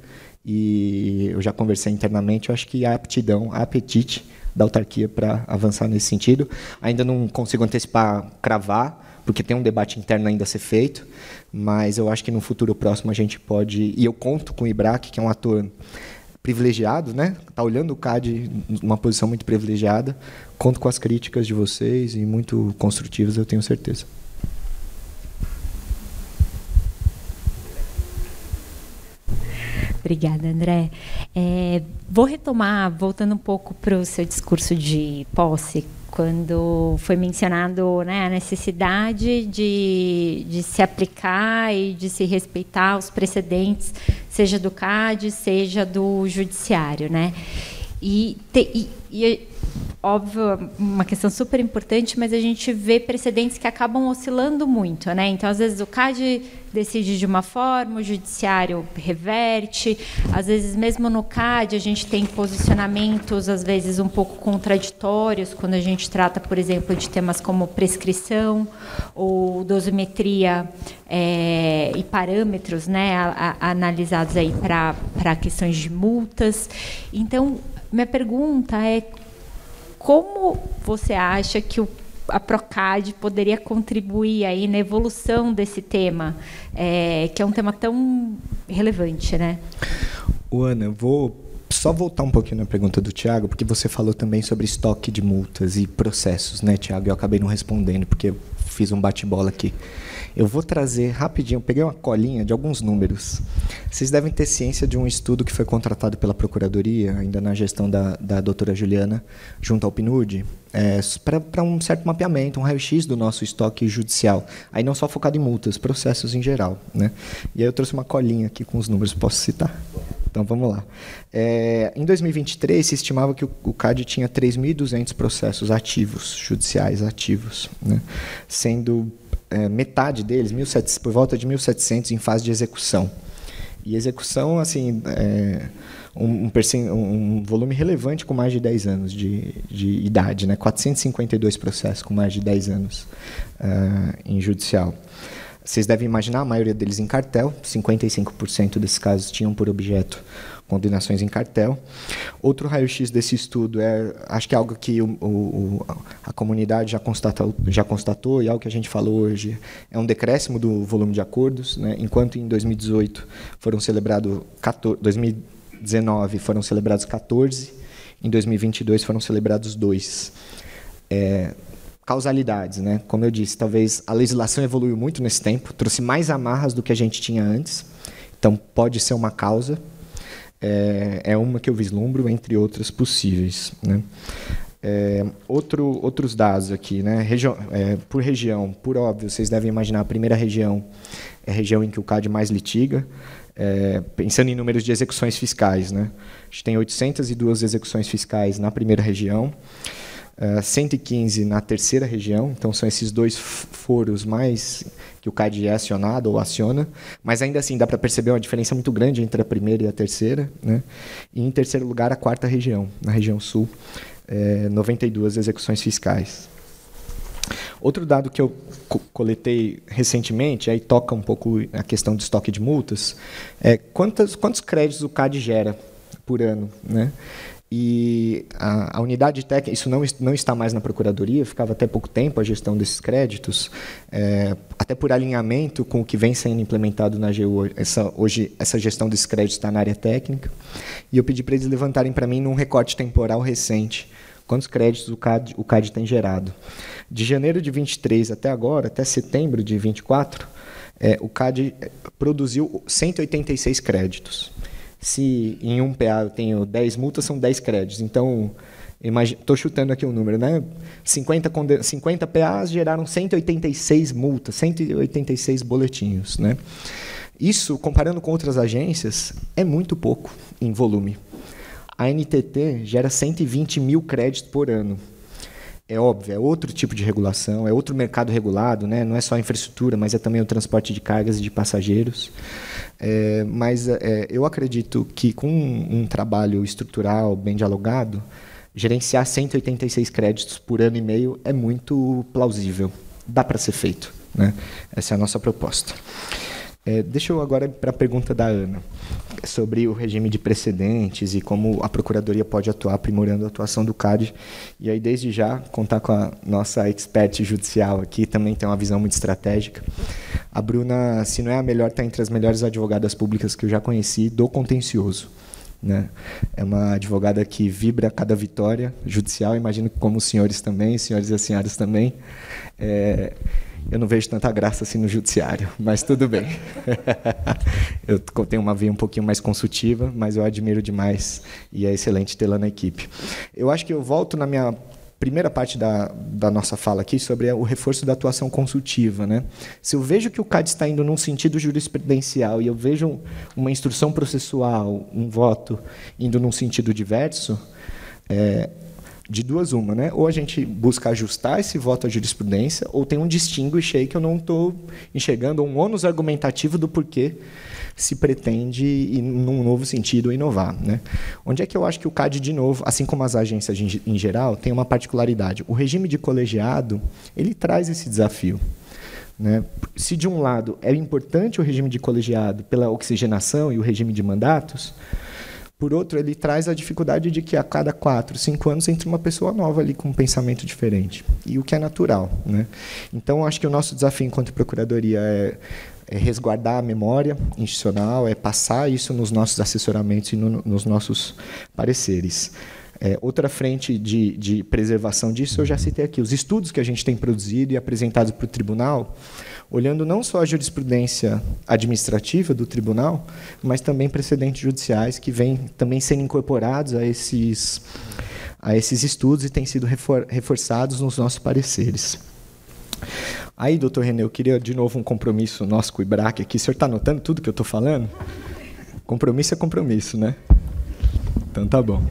E eu já conversei internamente, eu acho que há aptidão, há apetite da autarquia para avançar nesse sentido. Ainda não consigo antecipar, cravar, porque tem um debate interno ainda a ser feito, mas eu acho que no futuro próximo a gente pode... E eu conto com o IBRAC, que é um ator privilegiado, né? Está olhando o CAD numa posição muito privilegiada. Conto com as críticas de vocês e muito construtivas, eu tenho certeza.
Obrigada, André. Vou retomar, voltando um pouco para o seu discurso de posse, quando foi mencionado, né, a necessidade de se aplicar e de se respeitar os precedentes, seja do CAD, seja do Judiciário, né? E óbvio, uma questão super importante, mas a gente vê precedentes que acabam oscilando muito, né? Então, às vezes, o CAD decide de uma forma, o Judiciário reverte. Às vezes, mesmo no CAD, a gente tem posicionamentos, às vezes, um pouco contraditórios, quando a gente trata, por exemplo, de temas como prescrição ou dosimetria e parâmetros, né, analisados aí para questões de multas. Então, minha pergunta é: como você acha que a Procad poderia contribuir aí na evolução desse tema, que é um tema tão relevante, né?
Ana, eu vou só voltar um pouquinho na pergunta do Thiago, porque você falou também sobre estoque de multas e processos, né, Thiago? Eu acabei não respondendo, porque eu fiz um bate-bola aqui. Eu vou trazer rapidinho, eu peguei uma colinha de alguns números. Vocês devem ter ciência de um estudo que foi contratado pela Procuradoria, ainda na gestão da doutora Juliana, junto ao PNUD, para um certo mapeamento, um raio-x do nosso estoque judicial. Aí não só focado em multas, processos em geral, né? E aí eu trouxe uma colinha aqui com os números, posso citar? Então, vamos lá. Em 2023, se estimava que o CAD tinha 3.200 processos ativos, judiciais ativos, né? Sendo metade deles, por volta de 1.700, em fase de execução. E execução, assim, um volume relevante com mais de 10 anos de idade, né? 452 processos com mais de 10 anos em judicial. Vocês devem imaginar, a maioria deles em cartel, 55% desses casos tinham por objeto condenações em cartel. Outro raio-x desse estudo acho que é algo que a comunidade já constatou, e algo que a gente falou hoje, é um decréscimo do volume de acordos, né? Enquanto em 2018 foram celebrados 2019 foram celebrados 14, em 2022 foram celebrados 2. Causalidades, né? Como eu disse, talvez a legislação evoluiu muito nesse tempo, trouxe mais amarras do que a gente tinha antes, então pode ser uma causa. é uma que eu vislumbro, entre outras possíveis, né? Outros dados aqui, né? Por região, por óbvio, vocês devem imaginar, a primeira região é a região em que o CAD mais litiga, pensando em números de execuções fiscais, né? A gente tem 802 execuções fiscais na primeira região, 115 na terceira região, então são esses 2 foros mais que o CAD é acionado ou aciona, mas ainda assim dá para perceber uma diferença muito grande entre a primeira e a terceira, né? E em terceiro lugar a quarta região, na região sul, 92 execuções fiscais. Outro dado que eu coletei recentemente, aí toca um pouco a questão do estoque de multas, é quantos créditos o CAD gera por ano, né? E a unidade técnica, isso não está mais na Procuradoria, ficava até pouco tempo a gestão desses créditos, até por alinhamento com o que vem sendo implementado na AGU. Hoje, essa gestão desses créditos está na área técnica, e eu pedi para eles levantarem para mim, num recorte temporal recente, quantos créditos o CAD tem gerado. De janeiro de 23 até agora, até setembro de 24, o CAD produziu 186 créditos. Se em um PA eu tenho 10 multas, são 10 créditos. Então, estou chutando aqui um número, né? 50 PAs geraram 186 multas, 186 boletinhos, né? Isso, comparando com outras agências, é muito pouco em volume. A NTT gera 120 mil créditos por ano. É óbvio, é outro tipo de regulação, é outro mercado regulado, né? Não é só a infraestrutura, mas é também o transporte de cargas e de passageiros. Mas eu acredito que, com um trabalho estrutural bem dialogado, gerenciar 186 créditos por ano e meio é muito plausível. Dá para ser feito, né? Essa é a nossa proposta. Deixa eu agora ir para a pergunta da Ana, sobre o regime de precedentes e como a Procuradoria pode atuar aprimorando a atuação do CAD. E aí, desde já, contar com a nossa expert judicial aqui, também tem uma visão muito estratégica. A Bruna, se não é a melhor, está entre as melhores advogadas públicas que eu já conheci do contencioso, né? É uma advogada que vibra a cada vitória judicial, imagino que como os senhores também, os senhores e as senhoras também. Eu não vejo tanta graça assim no judiciário, mas tudo bem. Eu tenho uma veia um pouquinho mais consultiva, mas eu admiro demais e é excelente tê-la na equipe. Eu acho que eu volto na minha primeira parte da nossa fala aqui sobre o reforço da atuação consultiva, né? Se eu vejo que o CAD está indo num sentido jurisprudencial e eu vejo uma instrução processual, um voto, indo num sentido diverso, de duas uma, né? Ou a gente busca ajustar esse voto à jurisprudência, ou tem um distinguish aí que eu não estou enxergando, um ônus argumentativo do porquê se pretende, ir num novo sentido, inovar, né? Onde é que eu acho que o CAD, de novo, assim como as agências em geral, tem uma particularidade. O regime de colegiado, ele traz esse desafio, né? Se, de um lado, é importante o regime de colegiado pela oxigenação e o regime de mandatos, por outro, ele traz a dificuldade de que a cada 4, 5 anos entre uma pessoa nova ali com um pensamento diferente, e o que é natural, né? Então, acho que o nosso desafio enquanto Procuradoria é resguardar a memória institucional, é passar isso nos nossos assessoramentos e nos nossos pareceres. Outra frente de preservação disso, eu já citei aqui, os estudos que a gente tem produzido e apresentado para o tribunal, olhando não só a jurisprudência administrativa do tribunal, mas também precedentes judiciais que vêm também sendo incorporados a esses estudos e têm sido reforçados nos nossos pareceres. Aí, doutor René, eu queria de novo um compromisso nosso com o IBRAC aqui. O senhor está anotando tudo que eu estou falando? Compromisso é compromisso, né? Então tá bom.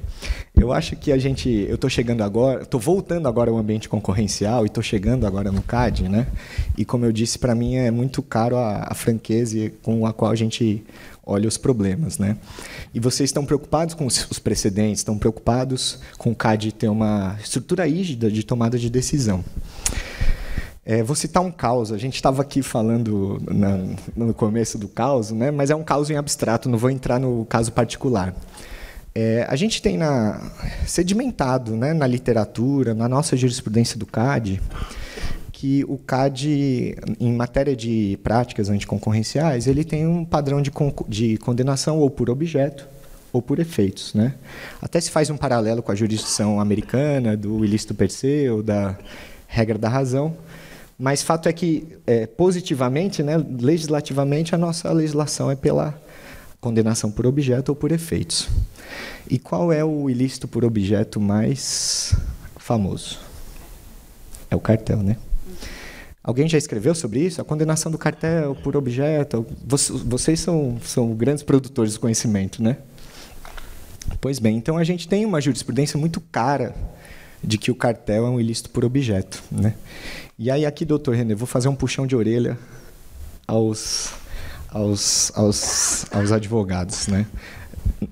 Eu acho que eu estou chegando agora, estou voltando agora ao ambiente concorrencial e estou chegando agora no CAD, né? E como eu disse, para mim é muito caro a franqueza com a qual a gente olha os problemas, né? E vocês estão preocupados com os precedentes, estão preocupados com o CAD ter uma estrutura rígida de tomada de decisão. Vou citar um caos. A gente estava aqui falando no começo do caos, né? Mas é um caos em abstrato, não vou entrar no caso particular. A gente tem sedimentado, né, na literatura, na nossa jurisprudência do CAD, que o CAD, em matéria de práticas anticoncorrenciais, ele tem um padrão de condenação ou por objeto ou por efeitos, né? Até se faz um paralelo com a jurisdição americana, do ilícito per se, ou da regra da razão, mas fato é que, positivamente, né, legislativamente, a nossa legislação é pela condenação por objeto ou por efeitos. E qual é o ilícito por objeto mais famoso? É o cartel, né? Alguém já escreveu sobre isso? A condenação do cartel por objeto. Vocês são grandes produtores de conhecimento, né? Pois bem, então a gente tem uma jurisprudência muito cara de que o cartel é um ilícito por objeto, né? E aí aqui, doutor René, vou fazer um puxão de orelha aos advogados, né?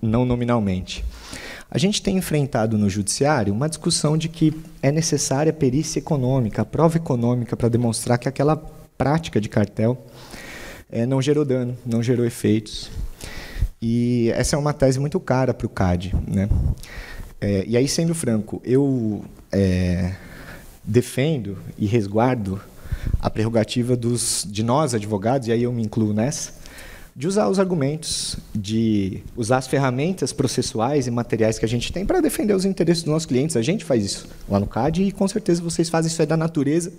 Não nominalmente. A gente tem enfrentado no judiciário uma discussão de que é necessária a perícia econômica, a prova econômica para demonstrar que aquela prática de cartel não gerou dano, não gerou efeitos. E essa é uma tese muito cara para o CAD, né? E aí, sendo franco, eu defendo e resguardo a prerrogativa de nós, advogados, e aí eu me incluo nessa, de usar os argumentos, de usar as ferramentas processuais e materiais que a gente tem para defender os interesses dos nossos clientes. A gente faz isso lá no CAD e, com certeza, vocês fazem isso aí da natureza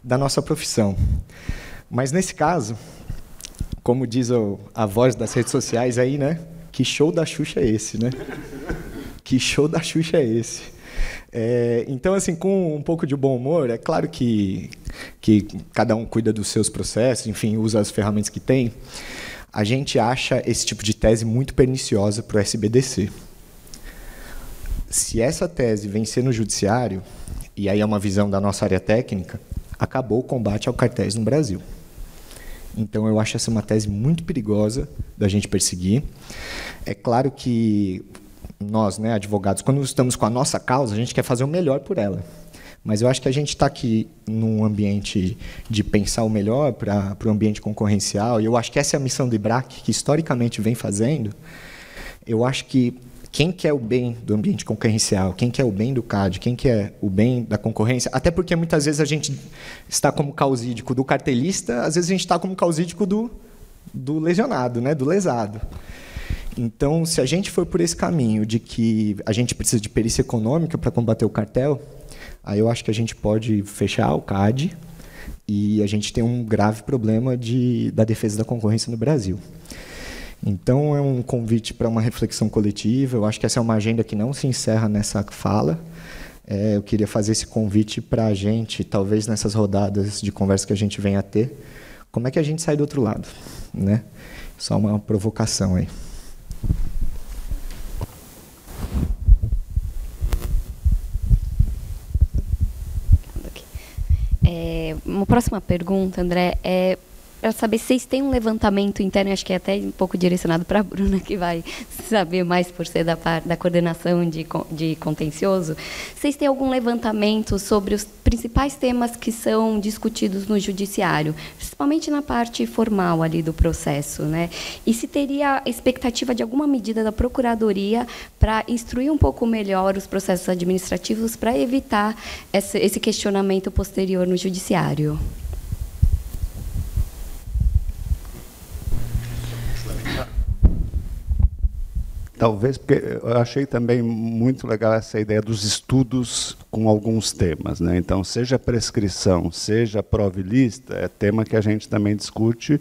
da nossa profissão. Mas, nesse caso, como diz a voz das redes sociais aí, né? Que show da Xuxa é esse, né? Que show da Xuxa é esse? Então, assim, com um pouco de bom humor, é claro que cada um cuida dos seus processos, enfim, usa as ferramentas que tem. A gente acha esse tipo de tese muito perniciosa para o SBDC. Se essa tese vencer no judiciário, e aí é uma visão da nossa área técnica, acabou o combate ao cartéis no Brasil. Então, eu acho essa uma tese muito perigosa da gente perseguir. É claro que nós, né, advogados, quando estamos com a nossa causa, a gente quer fazer o melhor por ela. Mas eu acho que a gente está aqui num ambiente de pensar o melhor para o ambiente concorrencial, e eu acho que essa é a missão do IBRAC, que historicamente vem fazendo. Eu acho que quem quer o bem do ambiente concorrencial, quem quer o bem do CAD, quem quer o bem da concorrência, até porque muitas vezes a gente está como causídico do cartelista, às vezes a gente está como causídico do lesionado, né, do lesado. Então, se a gente for por esse caminho de que a gente precisa de perícia econômica para combater o cartel, aí eu acho que a gente pode fechar o CAD e a gente tem um grave problema da defesa da concorrência no Brasil. Então, é um convite para uma reflexão coletiva. Eu acho que essa é uma agenda que não se encerra nessa fala. Eu queria fazer esse convite para a gente, talvez nessas rodadas de conversa que a gente venha a ter, como é que a gente sai do outro lado, né? Só uma provocação aí.
Uma próxima pergunta, André, para saber se vocês têm um levantamento interno, acho que é até um pouco direcionado para a Bruna, que vai saber mais por ser da coordenação de contencioso. Vocês têm algum levantamento sobre os principais temas que são discutidos no judiciário, principalmente na parte formal ali do processo, né? E se teria expectativa de alguma medida da Procuradoria para instruir um pouco melhor os processos administrativos para evitar esse questionamento posterior no judiciário?
Talvez, porque eu achei também muito legal essa ideia dos estudos com alguns temas, né? Então, seja prescrição, seja prova ilícita, é tema que a gente também discute,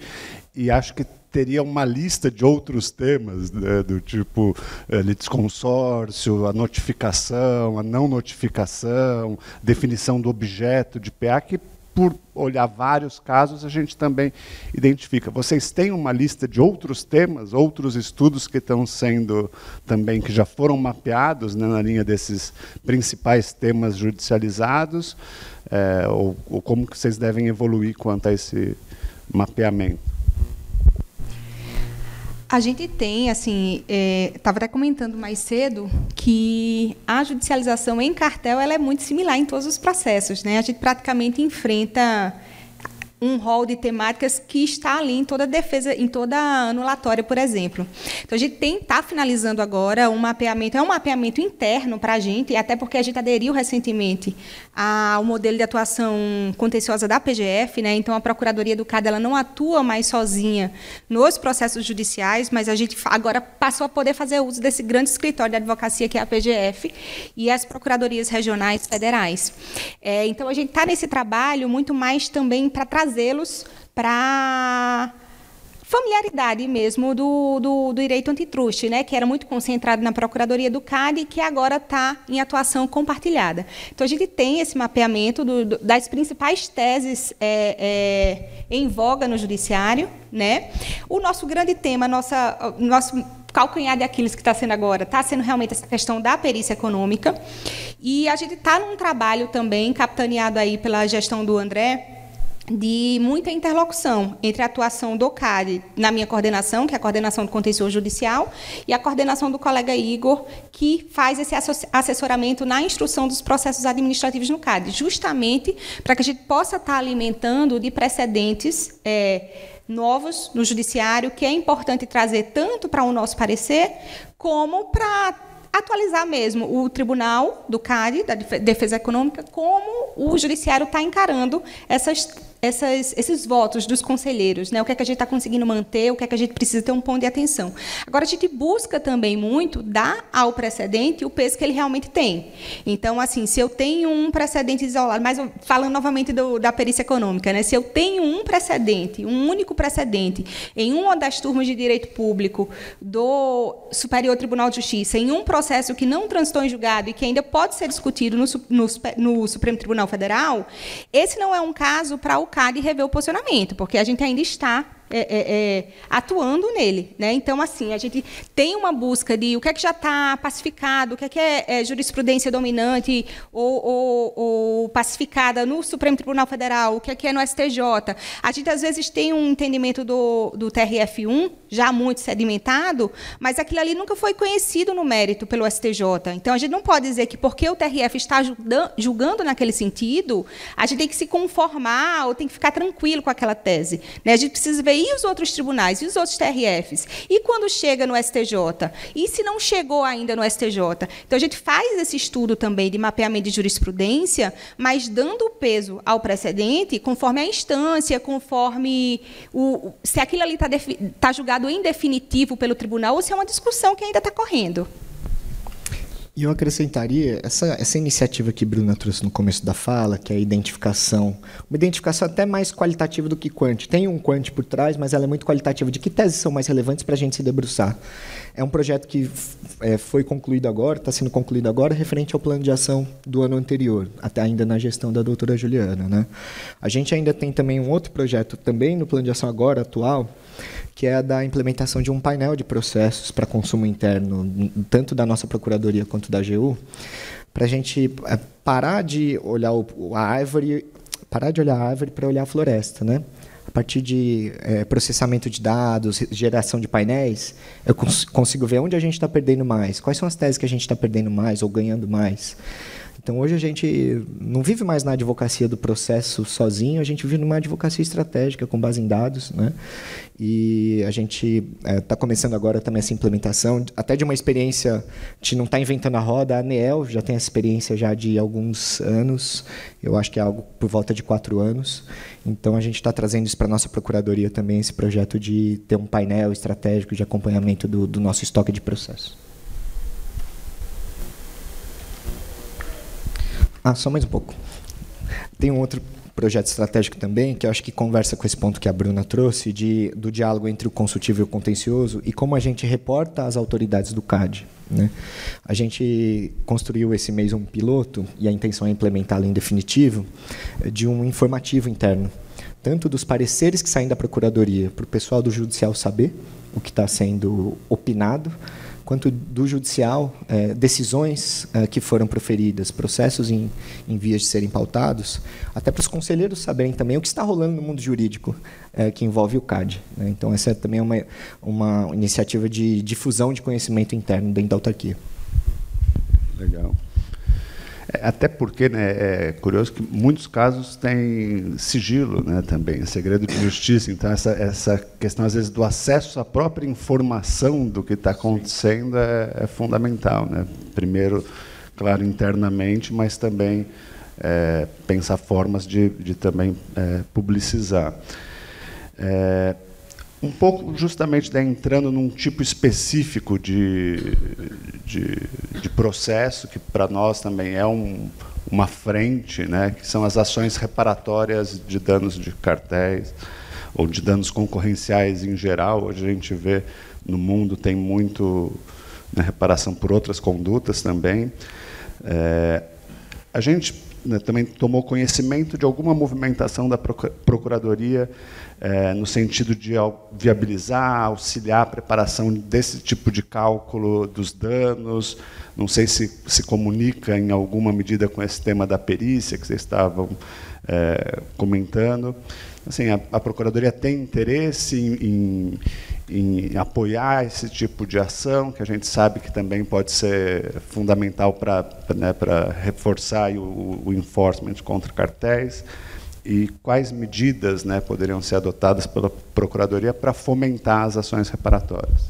e acho que teria uma lista de outros temas, né, do tipo litisconsórcio, a notificação, a não notificação, definição do objeto de PA, que por olhar vários casos, a gente também identifica. Vocês têm uma lista de outros temas, outros estudos que estão sendo também, que já foram mapeados, né, na linha desses principais temas judicializados, ou como que vocês devem evoluir quanto a esse mapeamento?
A gente tem, assim, estava até comentando mais cedo que a judicialização em cartel ela é muito similar em todos os processos, né? A gente praticamente enfrenta um rol de temáticas que está ali em toda a defesa, em toda a anulatória, por exemplo. Então, a gente está finalizando agora um mapeamento, é um mapeamento interno para a gente, até porque a gente aderiu recentemente ao modelo de atuação contenciosa da PGF, né? Então, a Procuradoria do CAD ela não atua mais sozinha nos processos judiciais, mas a gente agora passou a poder fazer uso desse grande escritório de advocacia que é a PGF e as Procuradorias Regionais Federais. Então, a gente está nesse trabalho muito mais também para trazê-los para familiaridade mesmo do direito antitruste, né, que era muito concentrado na Procuradoria do CAD e que agora está em atuação compartilhada. Então, a gente tem esse mapeamento das principais teses em voga no judiciário, né? O nosso grande tema, nosso calcanhar de Aquiles que está sendo agora, está sendo realmente essa questão da perícia econômica. E a gente está num trabalho também, capitaneado aí pela gestão do André, de muita interlocução entre a atuação do CAD na minha coordenação, que é a coordenação do contencioso judicial, e a coordenação do colega Igor, que faz esse assessoramento na instrução dos processos administrativos no CAD, justamente para que a gente possa estar alimentando de precedentes novos no judiciário, que é importante trazer tanto para o nosso parecer, como para atualizar mesmo o Tribunal do CAD, da Defesa Econômica, como o judiciário está encarando esses votos dos conselheiros, né? O que é que a gente está conseguindo manter, o que é que a gente precisa ter um ponto de atenção. Agora, a gente busca também muito dar ao precedente o peso que ele realmente tem. Então, assim, se eu tenho um precedente isolado, mas falando novamente da perícia econômica, né? Se eu tenho um precedente, um único precedente, em uma das turmas de direito público do Superior Tribunal de Justiça, em um processo que não transitou em julgado e que ainda pode ser discutido no Supremo Tribunal Federal, esse não é um caso para o CAD rever o posicionamento, porque a gente ainda está atuando nele, né? Então, assim, a gente tem uma busca de o que é que já está pacificado, o que é jurisprudência dominante ou pacificada no Supremo Tribunal Federal, o que é no STJ. A gente, às vezes, tem um entendimento do TRF1, já muito sedimentado, mas aquilo ali nunca foi conhecido no mérito pelo STJ. Então, a gente não pode dizer que porque o TRF está julgando naquele sentido, a gente tem que se conformar ou tem que ficar tranquilo com aquela tese, né? A gente precisa ver e os outros tribunais, e os outros TRFs? E quando chega no STJ? E se não chegou ainda no STJ? Então, a gente faz esse estudo também de mapeamento de jurisprudência, mas dando peso ao precedente, conforme a instância, conforme se aquilo ali está julgado em definitivo pelo tribunal ou se é uma discussão que ainda está correndo.
E eu acrescentaria essa iniciativa que Bruna trouxe no começo da fala, que é a identificação, uma identificação até mais qualitativa do que quant. Tem um quant por trás, mas ela é muito qualitativa, de que teses são mais relevantes para a gente se debruçar. É um projeto que foi concluído agora, está sendo concluído agora, referente ao plano de ação do ano anterior, até ainda na gestão da doutora Juliana, né? A gente ainda tem também um outro projeto, também no plano de ação agora, atual, que é a da implementação de um painel de processos para consumo interno, tanto da nossa Procuradoria quanto da AGU, para a gente parar de olhar a árvore para olhar a floresta, né? A partir de processamento de dados, geração de painéis, eu consigo ver onde a gente está perdendo mais, quais são as teses que a gente está perdendo mais ou ganhando mais. Então, hoje a gente não vive mais na advocacia do processo sozinho, a gente vive numa advocacia estratégica com base em dados, né? E a gente está começando agora também essa implementação, até de uma experiência, a gente não está inventando a roda, a ANEEL já tem essa experiência já de alguns anos, eu acho que é algo por volta de 4 anos. Então, a gente está trazendo isso para a nossa Procuradoria também, esse projeto de ter um painel estratégico de acompanhamento do nosso estoque de processos. Só mais um pouco. Tem um outro projeto estratégico também, que eu acho que conversa com esse ponto que a Bruna trouxe, do diálogo entre o consultivo e o contencioso, e como a gente reporta às autoridades do CAD, né? A gente construiu esse mês um piloto, e a intenção é implementá-lo em definitivo, de um informativo interno, tanto dos pareceres que saem da Procuradoria, para o pessoal do Judicial saber o que está sendo opinado, quanto do judicial, decisões que foram proferidas, processos em vias de serem pautados, até para os conselheiros saberem também o que está rolando no mundo jurídico que envolve o CAD, né? Então, essa é também uma iniciativa de difusão de conhecimento interno dentro da autarquia.
Legal. Até porque, né, é curioso que muitos casos têm sigilo, né, também, segredo de justiça. Então, essa questão, às vezes, do acesso à própria informação do que está acontecendo é fundamental, né? Primeiro, claro, internamente, mas também pensar formas de também publicizar. Um pouco, justamente, entrando num tipo específico de processo, que para nós também é uma frente, né, que são as ações reparatórias de danos de cartéis. ou de danos concorrenciais em geral. Hoje a gente vê no mundo tem muito, né, reparação por outras condutas também. A gente, né, também tomou conhecimento de alguma movimentação da Procuradoria no sentido de viabilizar, auxiliar a preparação desse tipo de cálculo dos danos. Não sei se se comunica em alguma medida com esse tema da perícia que vocês estavam comentando. Assim, a Procuradoria tem interesse em apoiar esse tipo de ação, que a gente sabe que também pode ser fundamental para reforçar o enforcement contra cartéis. E quais medidas, né, poderiam ser adotadas pela Procuradoria para fomentar as ações reparatórias?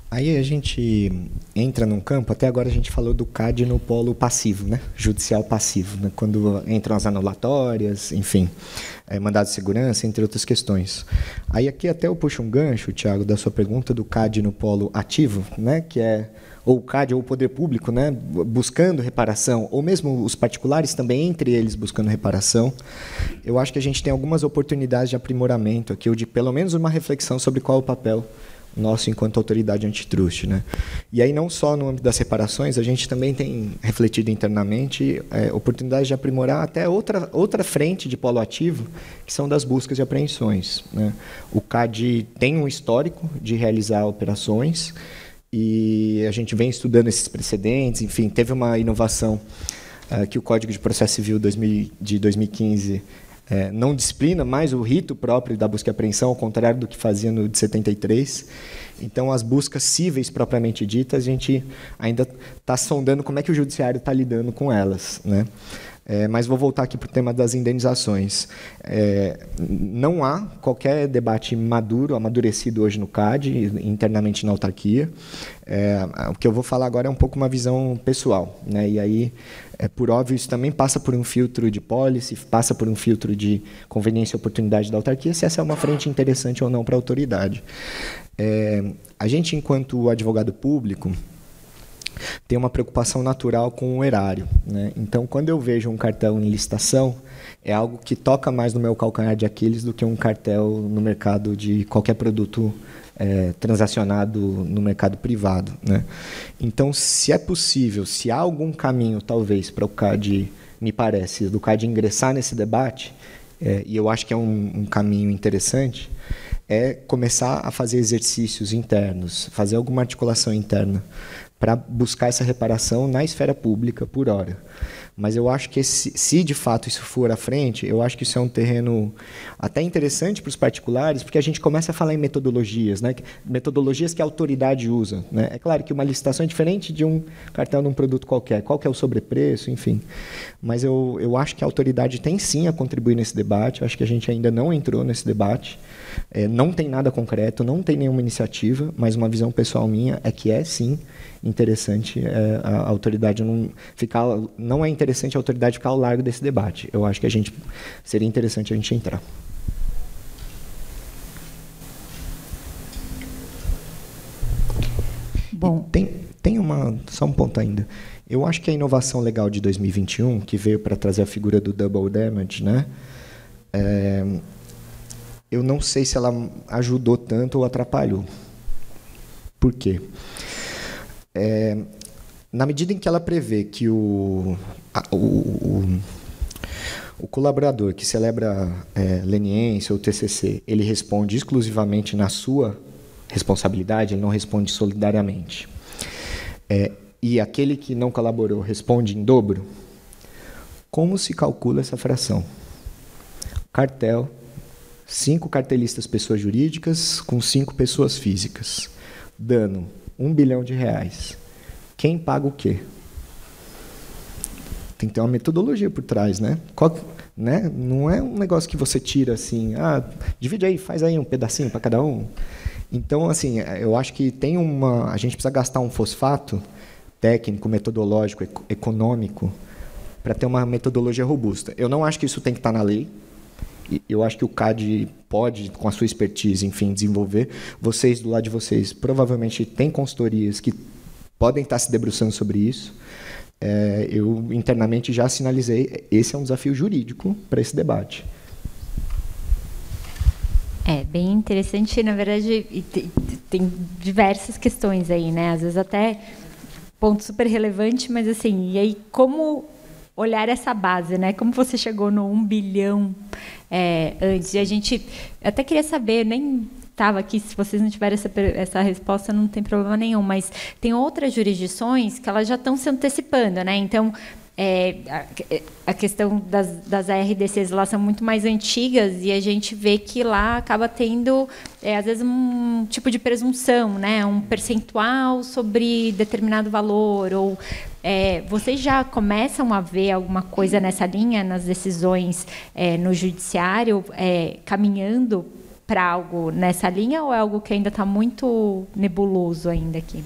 Aí a gente entra num campo, até agora a gente falou do CAD no polo passivo, né? Judicial passivo, né? Quando entram as anulatórias, enfim, mandado de segurança, entre outras questões. Aí aqui até eu puxo um gancho, Tiago, da sua pergunta do CAD no polo ativo, né? Que é ou o CAD ou o poder público, né, buscando reparação, ou mesmo os particulares também, entre eles, buscando reparação. Eu acho que a gente tem algumas oportunidades de aprimoramento aqui, ou de pelo menos uma reflexão sobre qual é o papel nosso enquanto autoridade antitrust, né? E aí não só no âmbito das reparações, a gente também tem refletido internamente oportunidades de aprimorar até outra frente de polo ativo, que são das buscas e apreensões, né? O CAD tem um histórico de realizar operações e a gente vem estudando esses precedentes. Enfim, teve uma inovação que o Código de Processo Civil de 2015 não disciplina mais o rito próprio da busca e apreensão, ao contrário do que fazia no de 73. Então, as buscas cíveis propriamente ditas, a gente ainda está sondando como é que o judiciário está lidando com elas, né? Mas vou voltar aqui para o tema das indenizações. Não há qualquer debate maduro, amadurecido hoje no CAD, internamente na autarquia. O que eu vou falar agora é um pouco uma visão pessoal, né? E aí, por óbvio, isso também passa por um filtro de policy, passa por um filtro de conveniência e oportunidade da autarquia, se essa é uma frente interessante ou não para a autoridade. A gente, enquanto advogado público, tem uma preocupação natural com o erário, né? Então, quando eu vejo um cartel em licitação, é algo que toca mais no meu calcanhar de Aquiles do que um cartel no mercado de qualquer produto transacionado no mercado privado, né? Então, se é possível, se há algum caminho, talvez, para o CAD, me parece, do CAD ingressar nesse debate, e eu acho que é um caminho interessante, é começar a fazer exercícios internos, fazer alguma articulação interna, para buscar essa reparação na esfera pública por hora. Mas eu acho que se de fato isso for à frente, eu acho que isso é um terreno até interessante para os particulares, porque a gente começa a falar em metodologias, né? Metodologias que a autoridade usa, né? É claro que uma licitação é diferente de um cartel de um produto qualquer, qual que é o sobrepreço, enfim. Mas eu acho que a autoridade tem sim a contribuir nesse debate, eu acho que a gente ainda não entrou nesse debate, não tem nada concreto, não tem nenhuma iniciativa, mas uma visão pessoal minha é que sim interessante a autoridade não é interessante a autoridade ficar ao largo desse debate. Eu acho que seria interessante a gente entrar.
Bom,
tem só um ponto ainda. Eu acho que a inovação legal de 2021, que veio para trazer a figura do double damage, né? Eu não sei se ela ajudou tanto ou atrapalhou. Por quê? Na medida em que ela prevê que o colaborador que celebra leniência ou TCC, ele responde exclusivamente na sua responsabilidade, ele não responde solidariamente, e aquele que não colaborou responde em dobro, como se calcula essa fração? Cartel, 5 cartelistas pessoas jurídicas com 5 pessoas físicas. Dano, R$1 bilhão. Quem paga o quê? Tem que ter uma metodologia por trás, né? Né? Não é um negócio que você tira assim, divide aí, faz aí um pedacinho para cada um. Então, assim, eu acho que a gente precisa gastar um fosfato técnico, metodológico, econômico, para ter uma metodologia robusta. Eu não acho que isso tem que estar na lei. Eu acho que o CAD pode, com a sua expertise, enfim, desenvolver. Vocês, do lado de vocês, provavelmente têm consultorias que podem estar se debruçando sobre isso. Eu, internamente, já sinalizei, esse é um desafio jurídico para esse debate.
É bem interessante, na verdade, e tem diversas questões aí, né? Às vezes até ponto super relevante, mas assim, e aí como olhar essa base, né? Como você chegou no 1 bilhão antes? E a gente até queria saber, nem estava aqui, se vocês não tiverem essa resposta, não tem problema nenhum, mas tem outras jurisdições que elas já estão se antecipando, né? Então, a questão das ARDCs, elas são muito mais antigas e a gente vê que lá acaba tendo, às vezes, um tipo de presunção, né? Um percentual sobre determinado valor, ou vocês já começam a ver alguma coisa nessa linha, nas decisões no judiciário, caminhando para algo nessa linha, ou é algo que ainda está muito nebuloso ainda aqui?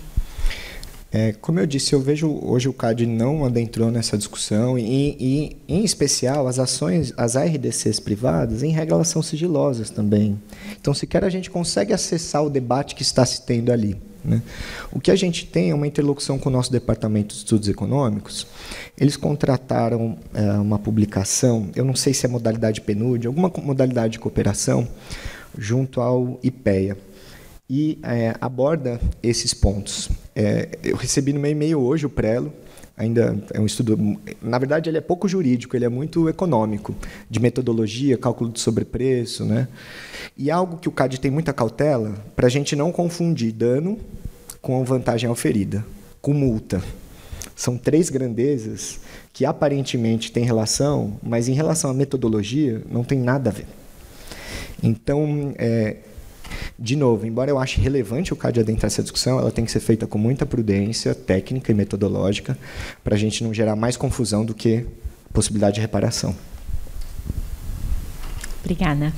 Como eu disse, eu vejo hoje o CAD não adentrou nessa discussão e em especial, as ARDCs privadas, em regra, elas são sigilosas também. Então, sequer a gente consegue acessar o debate que está se tendo ali, né? O que a gente tem é uma interlocução com o nosso Departamento de Estudos Econômicos. Eles contrataram uma publicação, eu não sei se é modalidade PNUD, alguma modalidade de cooperação, junto ao IPEA, e aborda esses pontos. Eu recebi no meu e-mail hoje o prelo, ainda é um estudo, na verdade ele é pouco jurídico, ele é muito econômico, de metodologia, cálculo de sobrepreço, né? E algo que o CAD tem muita cautela, para a gente não confundir dano com vantagem oferida, com multa. São 3 grandezas que aparentemente têm relação, mas em relação à metodologia não tem nada a ver. Então, de novo, embora eu ache relevante o CAD adentrar essa discussão, ela tem que ser feita com muita prudência técnica e metodológica para a gente não gerar mais confusão do que possibilidade de reparação.
Obrigada.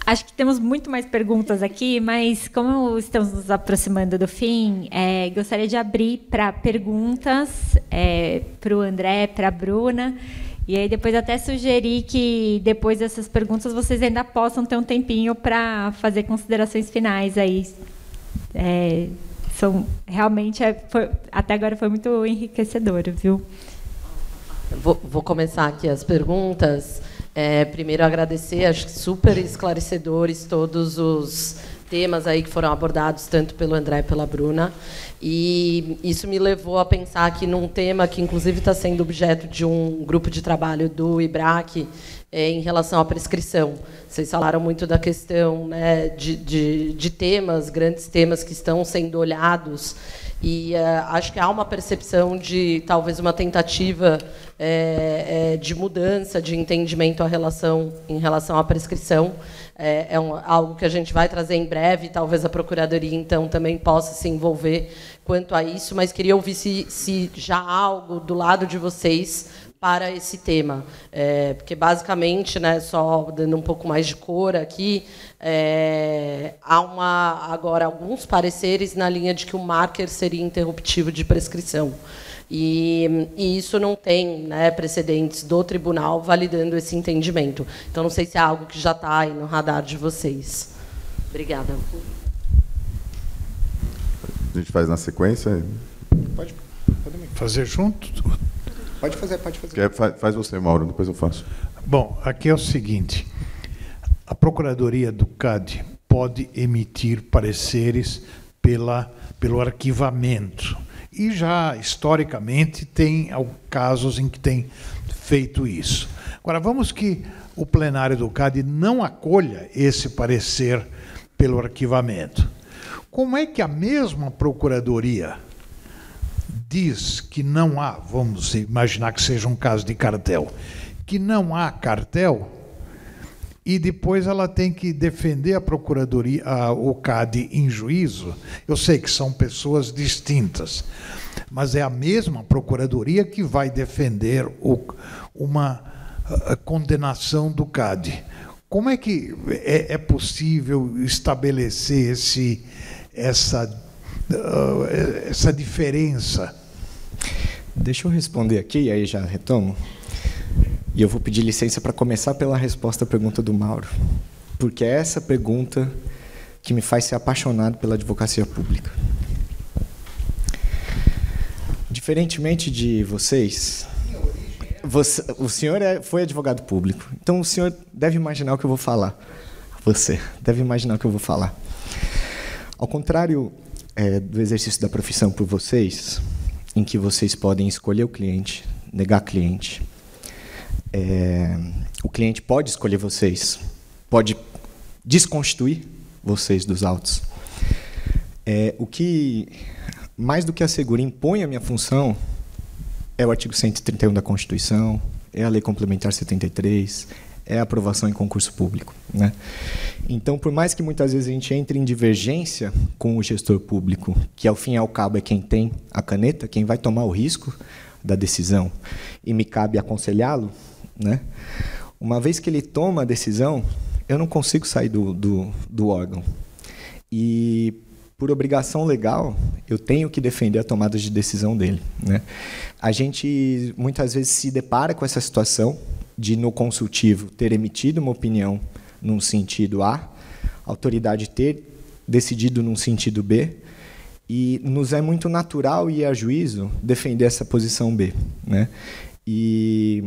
Acho que temos muito mais perguntas aqui, mas como estamos nos aproximando do fim, gostaria de abrir para perguntas para o André, para a Bruna. E aí depois até sugerir que depois dessas perguntas vocês ainda possam ter um tempinho para fazer considerações finais aí. Realmente até agora foi muito enriquecedor, viu?
Vou começar aqui as perguntas. Primeiro agradecer, acho que super esclarecedores todos os temas aí que foram abordados tanto pelo André e pela Bruna, e isso me levou a pensar aqui num tema que inclusive está sendo objeto de um grupo de trabalho do IBRAC em relação à prescrição. Vocês falaram muito da questão, né, de temas, grandes temas que estão sendo olhados, e acho que há uma percepção de talvez uma tentativa de mudança de entendimento em relação à prescrição. Algo que a gente vai trazer em breve, talvez a Procuradoria, então, também possa se envolver quanto a isso, mas queria ouvir se já há algo do lado de vocês para esse tema. Porque, basicamente, né, só dando um pouco mais de cor aqui, há agora alguns pareceres na linha de que o marker seria interruptivo de prescrição. E isso não tem, né, precedentes do tribunal validando esse entendimento. Então, não sei se é algo que já está aí no radar de vocês. Obrigada.
A gente faz na sequência?
Pode fazer junto?
Pode fazer.
Faz você, Mauro, depois eu faço.
Bom, aqui é o seguinte. A Procuradoria do CAD pode emitir pareceres pelo arquivamento. E já, historicamente, tem casos em que tem feito isso. Agora, vamos que o plenário do CAD não acolha esse parecer pelo arquivamento. Como é que a mesma Procuradoria diz que não há, vamos imaginar que seja um caso de cartel, que não há cartel, e depois ela tem que defender a Procuradoria, o CAD em juízo? Eu sei que são pessoas distintas, mas é a mesma Procuradoria que vai defender uma condenação do CAD. Como é que é possível estabelecer essa diferença?
Deixa eu responder aqui, e aí já retomo. E eu vou pedir licença para começar pela resposta à pergunta do Mauro, porque é essa pergunta que me faz ser apaixonado pela advocacia pública. Diferentemente de vocês, o senhor foi advogado público, então o senhor deve imaginar o que eu vou falar. Você deve imaginar o que eu vou falar. Ao contrário do exercício da profissão por vocês, em que vocês podem escolher o cliente, negar cliente, o cliente pode escolher vocês, pode desconstituir vocês dos autos. O que, mais do que assegura, impõe a minha função é o artigo 131 da Constituição, é a Lei Complementar 73, é a aprovação em concurso público, né? Então, por mais que muitas vezes a gente entre em divergência com o gestor público, que ao fim e ao cabo é quem tem a caneta, quem vai tomar o risco da decisão, e me cabe aconselhá-lo, né? Uma vez que ele toma a decisão, eu não consigo sair do órgão. E, por obrigação legal, eu tenho que defender a tomada de decisão dele, né? A gente, muitas vezes, se depara com essa situação de, no consultivo, ter emitido uma opinião num sentido A, a autoridade ter decidido num sentido B, e nos é muito natural ir a juízo defender essa posição B, né? E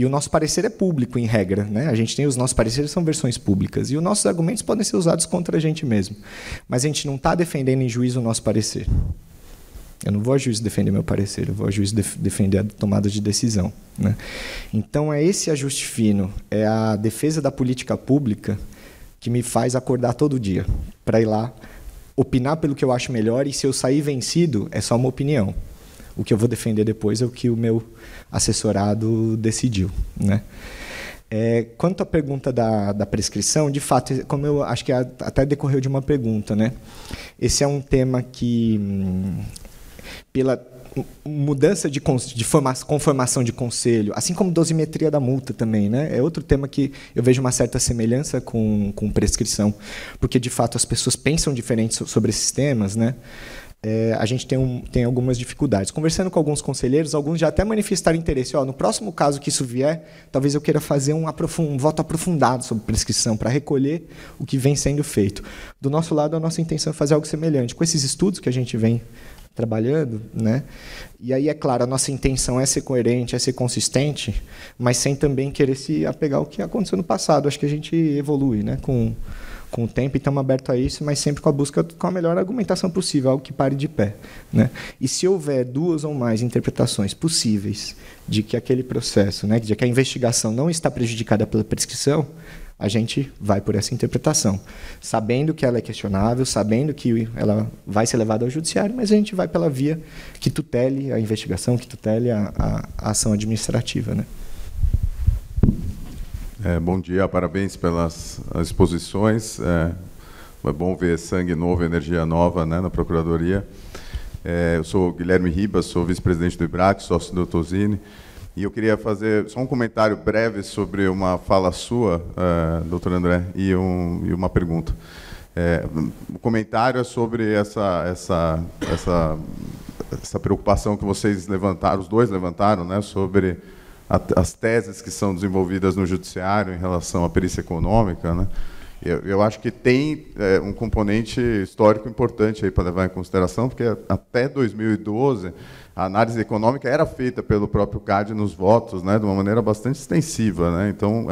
o nosso parecer é público, em regra, né? A gente tem os nossos pareceres, são versões públicas, e os nossos argumentos podem ser usados contra a gente mesmo. Mas a gente não está defendendo em juízo o nosso parecer. Eu não vou a juízo defender meu parecer, eu vou a juízo defender a tomada de decisão, né? Então, é esse ajuste fino, é a defesa da política pública que me faz acordar todo dia para ir lá, opinar pelo que eu acho melhor, e se eu sair vencido, é só uma opinião. O que eu vou defender depois é o que o meu assessorado decidiu, né? Quanto à pergunta da prescrição, de fato, como eu acho que até decorreu de uma pergunta, né? Esse é um tema que, pela mudança de conformação de conselho, assim como dosimetria da multa também, né? É outro tema que eu vejo uma certa semelhança com prescrição, porque, de fato, as pessoas pensam diferente sobre esses temas, né? A gente tem algumas dificuldades. Conversando com alguns conselheiros, alguns já até manifestaram interesse. No próximo caso que isso vier, talvez eu queira fazer um voto aprofundado sobre prescrição, para recolher o que vem sendo feito. Do nosso lado, a nossa intenção é fazer algo semelhante. Com esses estudos que a gente vem trabalhando, né? E aí, é claro, a nossa intenção é ser coerente, é ser consistente, mas sem também querer se apegar ao que aconteceu no passado. Acho que a gente evolui, né, com o tempo, e estamos abertos a isso, mas sempre com a busca com a melhor argumentação possível, algo que pare de pé, né? E se houver duas ou mais interpretações possíveis de que aquele processo, né, de que a investigação não está prejudicada pela prescrição, a gente vai por essa interpretação, sabendo que ela é questionável, sabendo que ela vai ser levada ao judiciário, mas a gente vai pela via que tutele a investigação, que tutele a ação administrativa, né?
Bom dia, parabéns pelas exposições. É bom ver sangue novo, energia nova, né, na Procuradoria. Eu sou Guilherme Ribas, sou vice-presidente do IBRAC, sócio do Tosini, e eu queria fazer só um comentário breve sobre uma fala sua, doutor André, e uma pergunta. O comentário é sobre essa preocupação que vocês levantaram, os dois levantaram, né, sobre as teses que são desenvolvidas no judiciário em relação à perícia econômica, né? Eu acho que tem um componente histórico importante aí para levar em consideração, porque até 2012 a análise econômica era feita pelo próprio CAD nos votos, né, de uma maneira bastante extensiva, né? Então,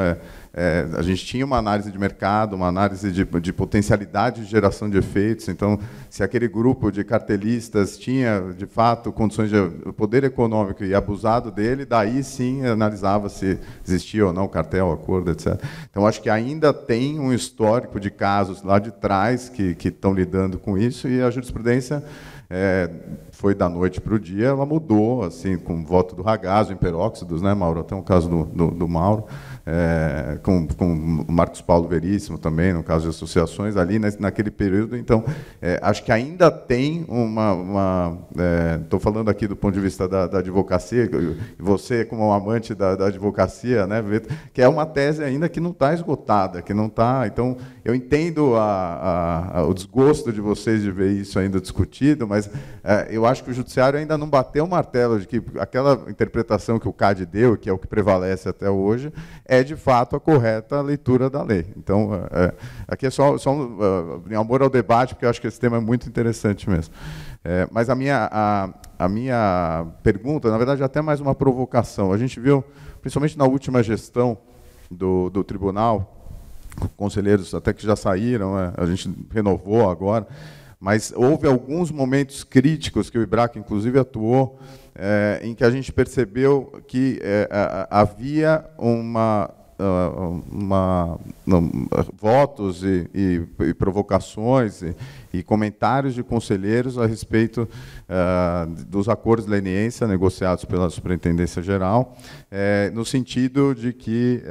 a gente tinha uma análise de mercado, uma análise de potencialidade de geração de efeitos. Então, se aquele grupo de cartelistas tinha, de fato, condições de poder econômico e abusado dele, daí sim analisava se existia ou não cartel, acordo, etc. Então, acho que ainda tem um histórico de casos lá de trás que estão lidando com isso, e a jurisprudência foi da noite para o dia, ela mudou, assim, com o voto do Ragazzo em peróxidos, né, Mauro? Tem um caso do Mauro, com o Marcos Paulo Veríssimo também, no caso de associações, ali naquele período. Então, acho que ainda tem estou falando aqui do ponto de vista da advocacia, você como um amante da advocacia, né, que é uma tese ainda que não está esgotada, que não está. Então, eu entendo o desgosto de vocês de ver isso ainda discutido, mas eu acho que o judiciário ainda não bateu o martelo de que aquela interpretação que o CAD deu, que é o que prevalece até hoje, é é de fato a correta leitura da lei. Então, aqui é só em amor ao debate, porque eu acho que esse tema é muito interessante mesmo. Mas a minha pergunta, na verdade, é até mais uma provocação. A gente viu, principalmente na última gestão do tribunal, conselheiros até que já saíram, a gente renovou agora, mas houve alguns momentos críticos que o IBRAC, inclusive, atuou, em que a gente percebeu que havia votos e provocações e comentários de conselheiros a respeito dos acordos de leniência negociados pela Superintendência Geral, no sentido de que,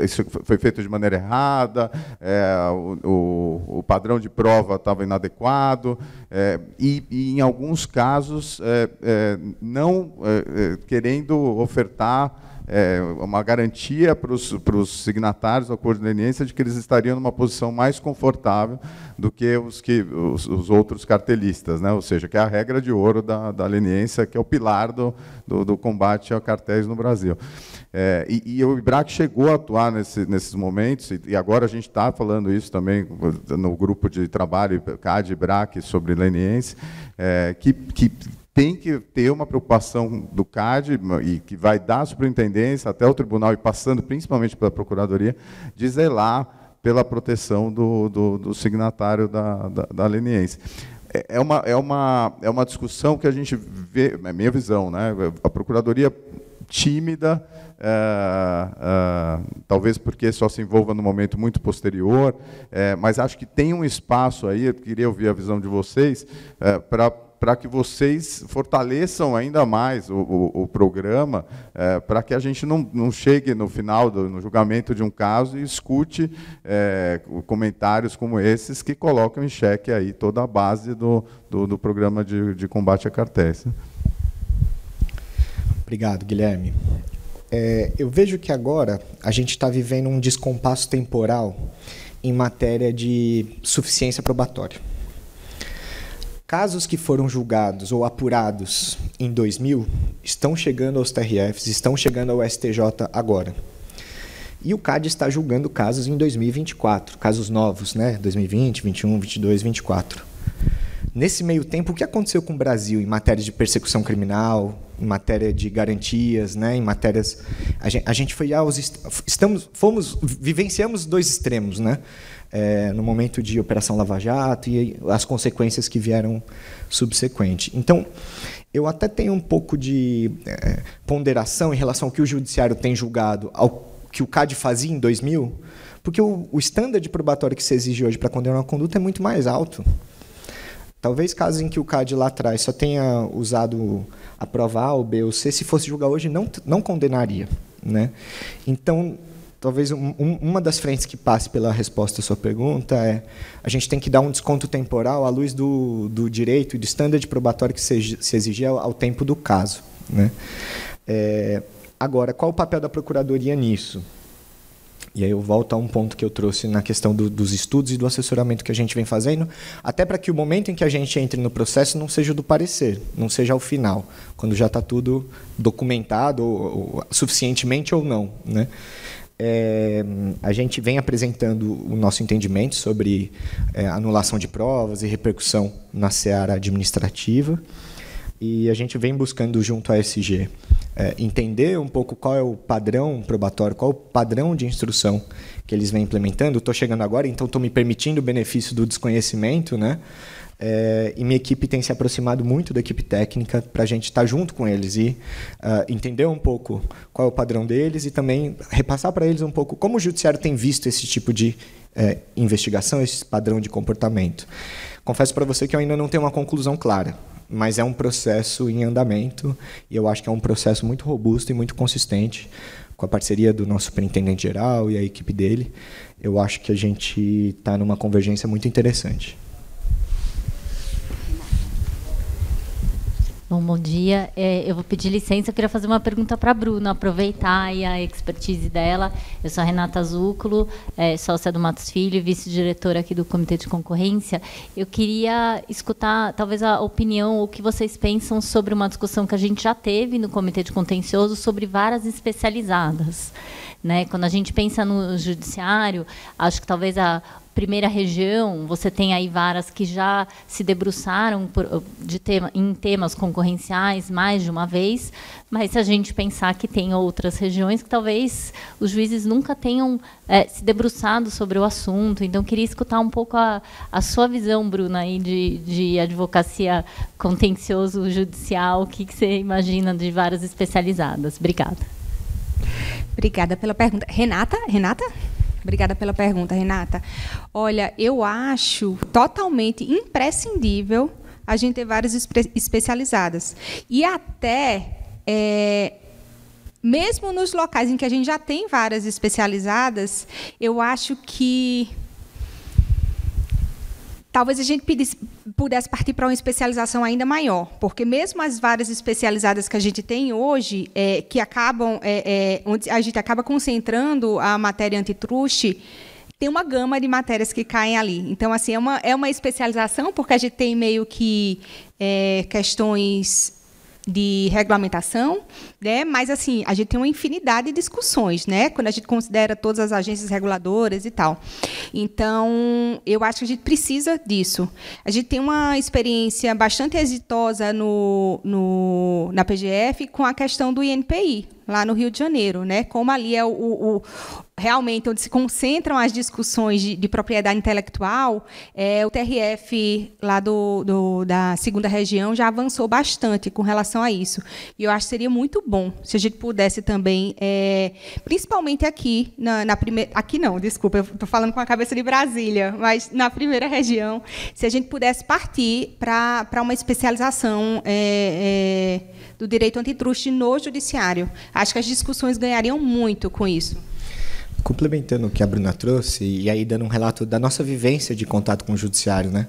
isso foi feito de maneira errada, o padrão de prova estava inadequado, e em alguns casos, não querendo ofertar uma garantia para os signatários do acordo de leniência de que eles estariam numa posição mais confortável do que os outros cartelistas, né? Ou seja, que é a regra de ouro da leniência, que é o pilar do combate a cartéis no Brasil. E o IBRAC chegou a atuar nesses momentos, e agora a gente está falando isso também no grupo de trabalho CAD e IBRAC sobre leniência, que tem que ter uma preocupação do CAD, e que vai da superintendência até o tribunal, e passando principalmente pela procuradoria, de zelar pela proteção do signatário da leniência. É uma discussão que a gente vê, é minha visão, né? A procuradoria tímida, talvez porque só se envolva no momento muito posterior, mas acho que tem um espaço aí, eu queria ouvir a visão de vocês, para que vocês fortaleçam ainda mais o programa, para que a gente não chegue no final, no julgamento de um caso, e escute comentários como esses que colocam em xeque aí toda a base do programa de combate a cartéis.
Obrigado, Guilherme. Eu vejo que agora a gente está vivendo um descompasso temporal em matéria de suficiência probatória. Casos que foram julgados ou apurados em 2000 estão chegando aos TRFs, estão chegando ao STJ agora. E o CAD está julgando casos em 2024, casos novos, né? 2020, 21, 22, 24. Nesse meio tempo, o que aconteceu com o Brasil em matéria de persecução criminal, em matéria de garantias, né? Em matérias... A gente foi vivenciamos dois extremos, né? No momento de Operação Lava Jato e as consequências que vieram subsequente. Então, eu até tenho um pouco de ponderação em relação ao que o Judiciário tem julgado, ao que o CAD fazia em 2000, porque o standard probatório que se exige hoje para condenar uma conduta é muito mais alto. Talvez casos em que o CAD lá atrás só tenha usado a prova A, ou B ou C, se fosse julgar hoje, não condenaria, né? Então, talvez uma das frentes que passe pela resposta à sua pergunta é: a gente tem que dar um desconto temporal à luz do direito e do standard probatório que se exigia ao tempo do caso, né? Agora, qual o papel da Procuradoria nisso? E aí eu volto a um ponto que eu trouxe na questão dos estudos e do assessoramento que a gente vem fazendo, até para que o momento em que a gente entre no processo não seja do parecer, não seja ao final, quando já está tudo documentado, ou suficientemente ou não, né? A gente vem apresentando o nosso entendimento sobre anulação de provas e repercussão na seara administrativa, e a gente vem buscando, junto à SG, entender um pouco qual é o padrão probatório, qual é o padrão de instrução que eles vêm implementando. Estou chegando agora, então estou me permitindo o benefício do desconhecimento, né? E minha equipe tem se aproximado muito da equipe técnica para a gente estar junto com eles e entender um pouco qual é o padrão deles e também repassar para eles um pouco como o Judiciário tem visto esse tipo de investigação, esse padrão de comportamento. Confesso para você que eu ainda não tenho uma conclusão clara, mas é um processo em andamento e eu acho que é um processo muito robusto e muito consistente, com a parceria do nosso superintendente-geral e a equipe dele. Eu acho que a gente está numa convergência muito interessante.
Bom dia. Eu vou pedir licença, eu queria fazer uma pergunta para a Bruna, aproveitar aí a expertise dela. Eu sou a Renata Zúculo, sócia do Matos Filho, vice-diretora aqui do Comitê de Concorrência. Eu queria escutar, talvez, a opinião, o que vocês pensam sobre uma discussão que a gente já teve no Comitê de Contencioso sobre varas especializadas. Né? Quando a gente pensa no judiciário, acho que talvez a primeira região, você tem aí varas que já se debruçaram em temas concorrenciais mais de uma vez, mas se a gente pensar que tem outras regiões que talvez os juízes nunca tenham se debruçado sobre o assunto. Então, queria escutar um pouco a sua visão, Bruna, aí de advocacia contencioso judicial. O que você imagina de varas especializadas? Obrigada.
Obrigada pela pergunta. Renata? Obrigada pela pergunta, Renata. Olha, eu acho totalmente imprescindível a gente ter varas especializadas. E até, mesmo nos locais em que a gente já tem varas especializadas, eu acho que talvez a gente pudesse partir para uma especialização ainda maior, porque mesmo as varas especializadas que a gente tem hoje, que acabam, onde a gente acaba concentrando a matéria antitruste, tem uma gama de matérias que caem ali. Então, assim, é uma especialização, porque a gente tem meio que questões de regulamentação, né? Mas assim, a gente tem uma infinidade de discussões, né? Quando a gente considera todas as agências reguladoras e tal. Então, eu acho que a gente precisa disso. A gente tem uma experiência bastante exitosa na PGF com a questão do INPI, lá no Rio de Janeiro, né? Como ali é realmente onde se concentram as discussões de propriedade intelectual, o TRF lá da segunda região já avançou bastante com relação a isso. E eu acho que seria muito bom se a gente pudesse também, principalmente aqui, na primeira... Aqui não, desculpa, eu estou falando com a cabeça de Brasília, mas na primeira região, se a gente pudesse partir para uma especialização do direito antitruste no judiciário. Acho que as discussões ganhariam muito com isso.
Complementando o que a Bruna trouxe, e aí dando um relato da nossa vivência de contato com o judiciário, né?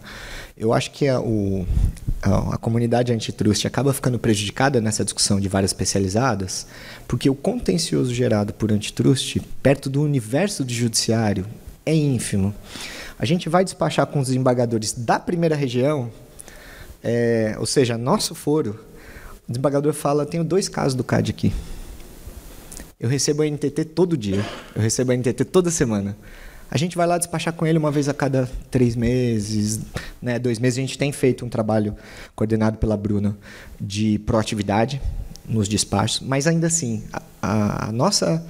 Eu acho que a comunidade antitruste acaba ficando prejudicada nessa discussão de varas especializadas, porque o contencioso gerado por antitruste, perto do universo do judiciário, é ínfimo. A gente vai despachar com os desembargadores da primeira região, ou seja, nosso foro, o desembargador fala, tenho 2 casos do CAD aqui. Eu recebo a NTT todo dia. Eu recebo a NTT toda semana. A gente vai lá despachar com ele uma vez a cada 3 meses, né? 2 meses. A gente tem feito um trabalho coordenado pela Bruna de proatividade nos despachos, mas ainda assim, a nossa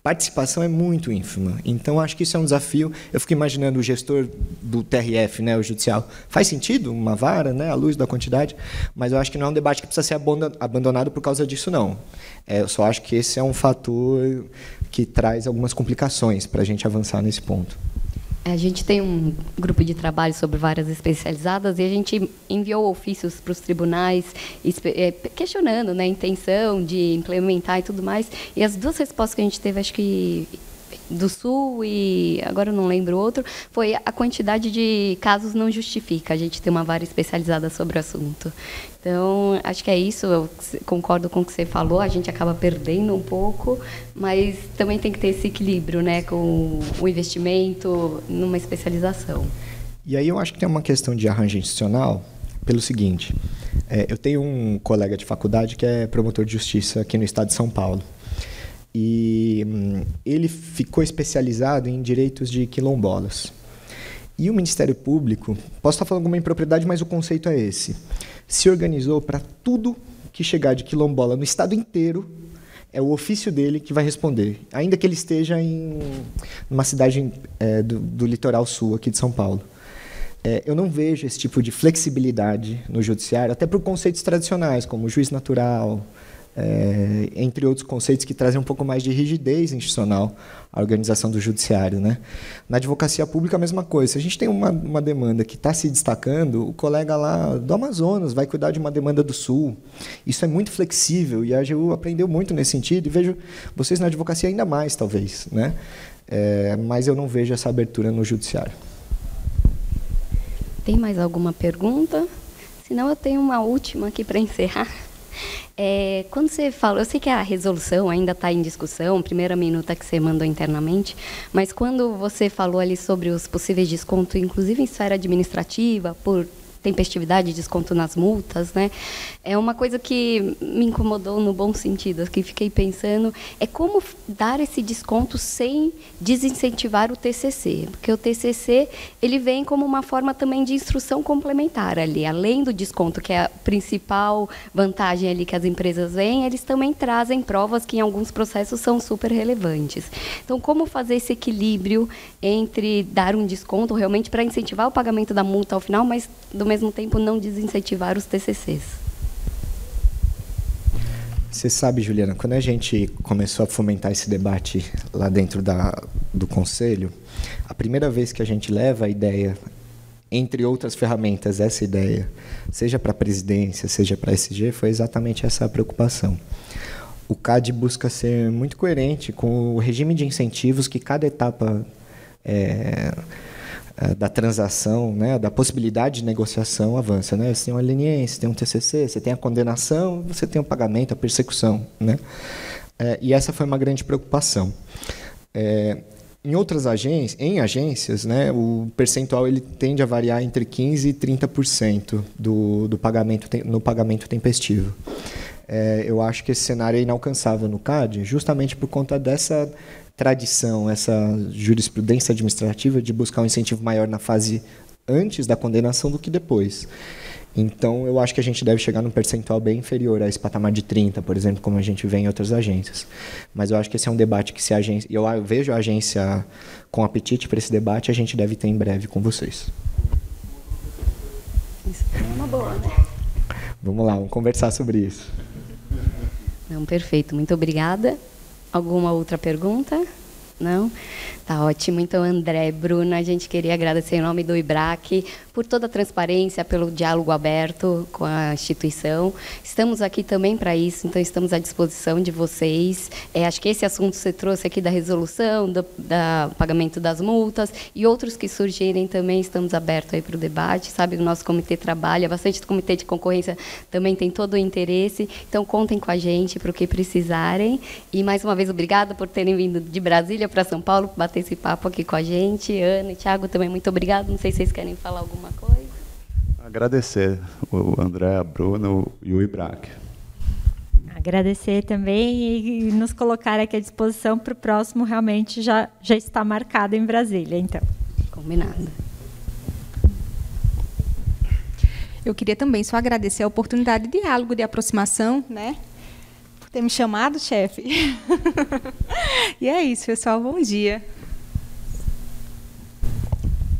participação é muito ínfima. Então, acho que isso é um desafio. Eu fico imaginando o gestor do TRF, né, o judicial. Faz sentido uma vara, né, à luz da quantidade, mas eu acho que não é um debate que precisa ser abandonado por causa disso, não. Eu só acho que esse é um fator que traz algumas complicações para a gente avançar nesse ponto.
A gente tem um grupo de trabalho sobre varas especializadas e a gente enviou ofícios para os tribunais questionando, né, a intenção de implementar e tudo mais. E as 2 respostas que a gente teve, acho que do Sul e agora eu não lembro o outro, foi a quantidade de casos não justifica a gente ter uma vara especializada sobre o assunto. Então, acho que é isso, eu concordo com o que você falou, a gente acaba perdendo um pouco, mas também tem que ter esse equilíbrio, né, com o investimento numa especialização.
E aí eu acho que tem uma questão de arranjo institucional pelo seguinte, eu tenho um colega de faculdade que é promotor de justiça aqui no estado de São Paulo. E ele ficou especializado em direitos de quilombolas. E o Ministério Público, posso estar falando alguma impropriedade, mas o conceito é esse, se organizou para tudo que chegar de quilombola no estado inteiro, é o ofício dele que vai responder, ainda que ele esteja em uma cidade do litoral sul aqui de São Paulo. Eu não vejo esse tipo de flexibilidade no judiciário, até por conceitos tradicionais, como juiz natural, entre outros conceitos que trazem um pouco mais de rigidez institucional à organização do judiciário, né? Na advocacia pública, a mesma coisa. Se a gente tem uma demanda que está se destacando, o colega lá do Amazonas vai cuidar de uma demanda do Sul. Isso é muito flexível e a AGU aprendeu muito nesse sentido e vejo vocês na advocacia ainda mais, talvez, né? Mas eu não vejo essa abertura no judiciário.
Tem mais alguma pergunta? Senão eu tenho uma última aqui para encerrar. Quando você falou, eu sei que a resolução ainda está em discussão, primeira minuta que você mandou internamente, mas quando você falou ali sobre os possíveis descontos, inclusive em esfera administrativa, por tempestividade, desconto nas multas, né? É uma coisa que me incomodou no bom sentido, que fiquei pensando, é como dar esse desconto sem desincentivar o TCC, porque o TCC, ele vem como uma forma também de instrução complementar ali, além do desconto, que é a principal vantagem ali que as empresas veem, eles também trazem provas que em alguns processos são super relevantes. Então, como fazer esse equilíbrio entre dar um desconto realmente para incentivar o pagamento da multa ao final, mas do mesmo tempo não desincentivar os TCCs?
Você sabe, Juliana, quando a gente começou a fomentar esse debate lá dentro do Conselho, a primeira vez que a gente leva a ideia, entre outras ferramentas, essa ideia, seja para a presidência, seja para a SG, foi exatamente essa a preocupação. O CAD busca ser muito coerente com o regime de incentivos que cada etapa da transação, né, da possibilidade de negociação avança, né? Você tem uma leniência, tem um TCC, você tem a condenação, você tem o pagamento, a persecução, né? E essa foi uma grande preocupação. Em outras agências, né, o percentual ele tende a variar entre 15% e 30% do pagamento no pagamento tempestivo. Eu acho que esse cenário é inalcançável no CAD, justamente por conta dessa tradição, essa jurisprudência administrativa de buscar um incentivo maior na fase antes da condenação do que depois. Então, eu acho que a gente deve chegar num percentual bem inferior a esse patamar de 30%, por exemplo, como a gente vê em outras agências. Mas eu acho que esse é um debate que, se a agência, eu vejo a agência com apetite para esse debate, a gente deve ter em breve com vocês.
Isso é uma boa, né?
Vamos lá, vamos conversar sobre isso.
Não, perfeito, muito obrigada. Alguma outra pergunta? Não? Tá ótimo. Então, André, Bruna, a gente queria agradecer em nome do IBRAC por toda a transparência, pelo diálogo aberto com a instituição. Estamos aqui também para isso, então estamos à disposição de vocês. Acho que esse assunto você trouxe aqui da resolução, do pagamento das multas e outros que surgirem também, estamos abertos aí para o debate. Sabe, o nosso comitê trabalha bastante, o comitê de concorrência também tem todo o interesse, então contem com a gente para o que precisarem. E, mais uma vez, obrigada por terem vindo de Brasília para São Paulo, bater esse papo aqui com a gente. Ana e Thiago, também muito obrigado. Não sei se vocês querem falar alguma coisa.
Agradecer o André, a Bruna e o IBRAC.
Agradecer também e nos colocar aqui à disposição para o próximo, realmente já está marcado em Brasília, então.
Combinado.
Eu queria também só agradecer a oportunidade de diálogo, de aproximação, né? Por ter me chamado, chefe. E é isso, pessoal. Bom dia.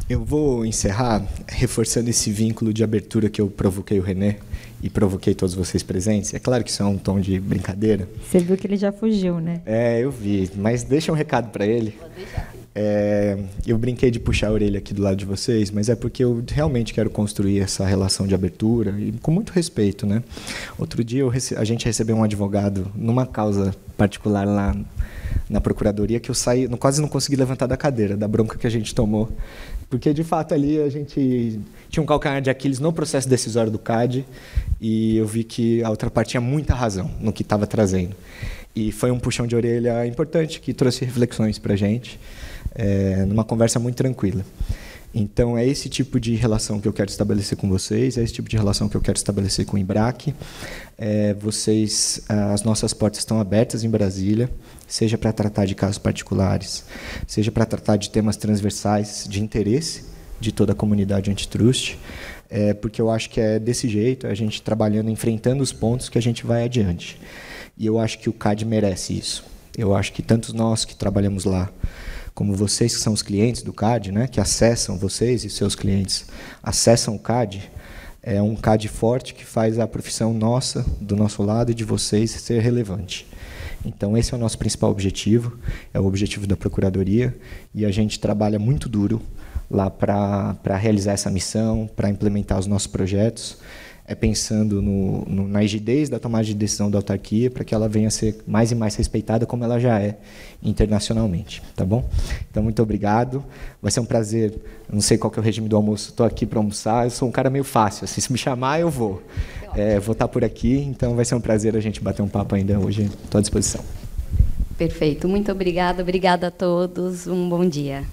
Eu vou encerrar reforçando esse vínculo de abertura que eu provoquei o René e provoquei todos vocês presentes. É claro que isso é um tom de brincadeira.
Você viu que ele já fugiu, né?
Eu vi, mas deixa um recado para ele. Eu brinquei de puxar a orelha aqui do lado de vocês, mas é porque eu realmente quero construir essa relação de abertura e com muito respeito, né? Outro dia a gente recebeu um advogado numa causa particular lá na Procuradoria que eu quase não consegui levantar da cadeira, da bronca que a gente tomou. Porque, de fato, ali a gente tinha um calcanhar de Aquiles no processo decisório do CAD e eu vi que a outra parte tinha muita razão no que estava trazendo. E foi um puxão de orelha importante que trouxe reflexões para a gente, numa conversa muito tranquila. Então, é esse tipo de relação que eu quero estabelecer com vocês, é esse tipo de relação que eu quero estabelecer com o IBRAC. As nossas portas estão abertas em Brasília, seja para tratar de casos particulares, seja para tratar de temas transversais de interesse de toda a comunidade antitrust, porque eu acho que é desse jeito, a gente trabalhando, enfrentando os pontos que a gente vai adiante. E eu acho que o CAD merece isso. Eu acho que tanto nós que trabalhamos lá, como vocês que são os clientes do CAD, né, que acessam, vocês e seus clientes acessam o CAD, é um CAD forte que faz a profissão nossa, do nosso lado e de vocês, ser relevante. Então, esse é o nosso principal objetivo, é o objetivo da Procuradoria, e a gente trabalha muito duro lá para realizar essa missão, para implementar os nossos projetos. é pensando na rigidez da tomada de decisão da autarquia para que ela venha a ser mais e mais respeitada como ela já é internacionalmente, tá bom? Então, muito obrigado. Vai ser um prazer. Eu não sei qual que é o regime do almoço. Estou aqui para almoçar. Eu sou um cara meio fácil. Assim, se me chamar, eu vou. Vou estar por aqui. Então, vai ser um prazer a gente bater um papo ainda hoje. Estou à disposição.
Perfeito. Muito obrigada. Obrigada a todos. Um bom dia.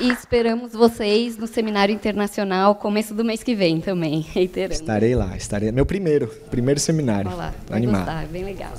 E esperamos vocês no Seminário Internacional, começo do mês que vem também, reiterando.
Estarei lá, estarei. Meu primeiro seminário.
Olá, vai
animado.
gostar, bem legal.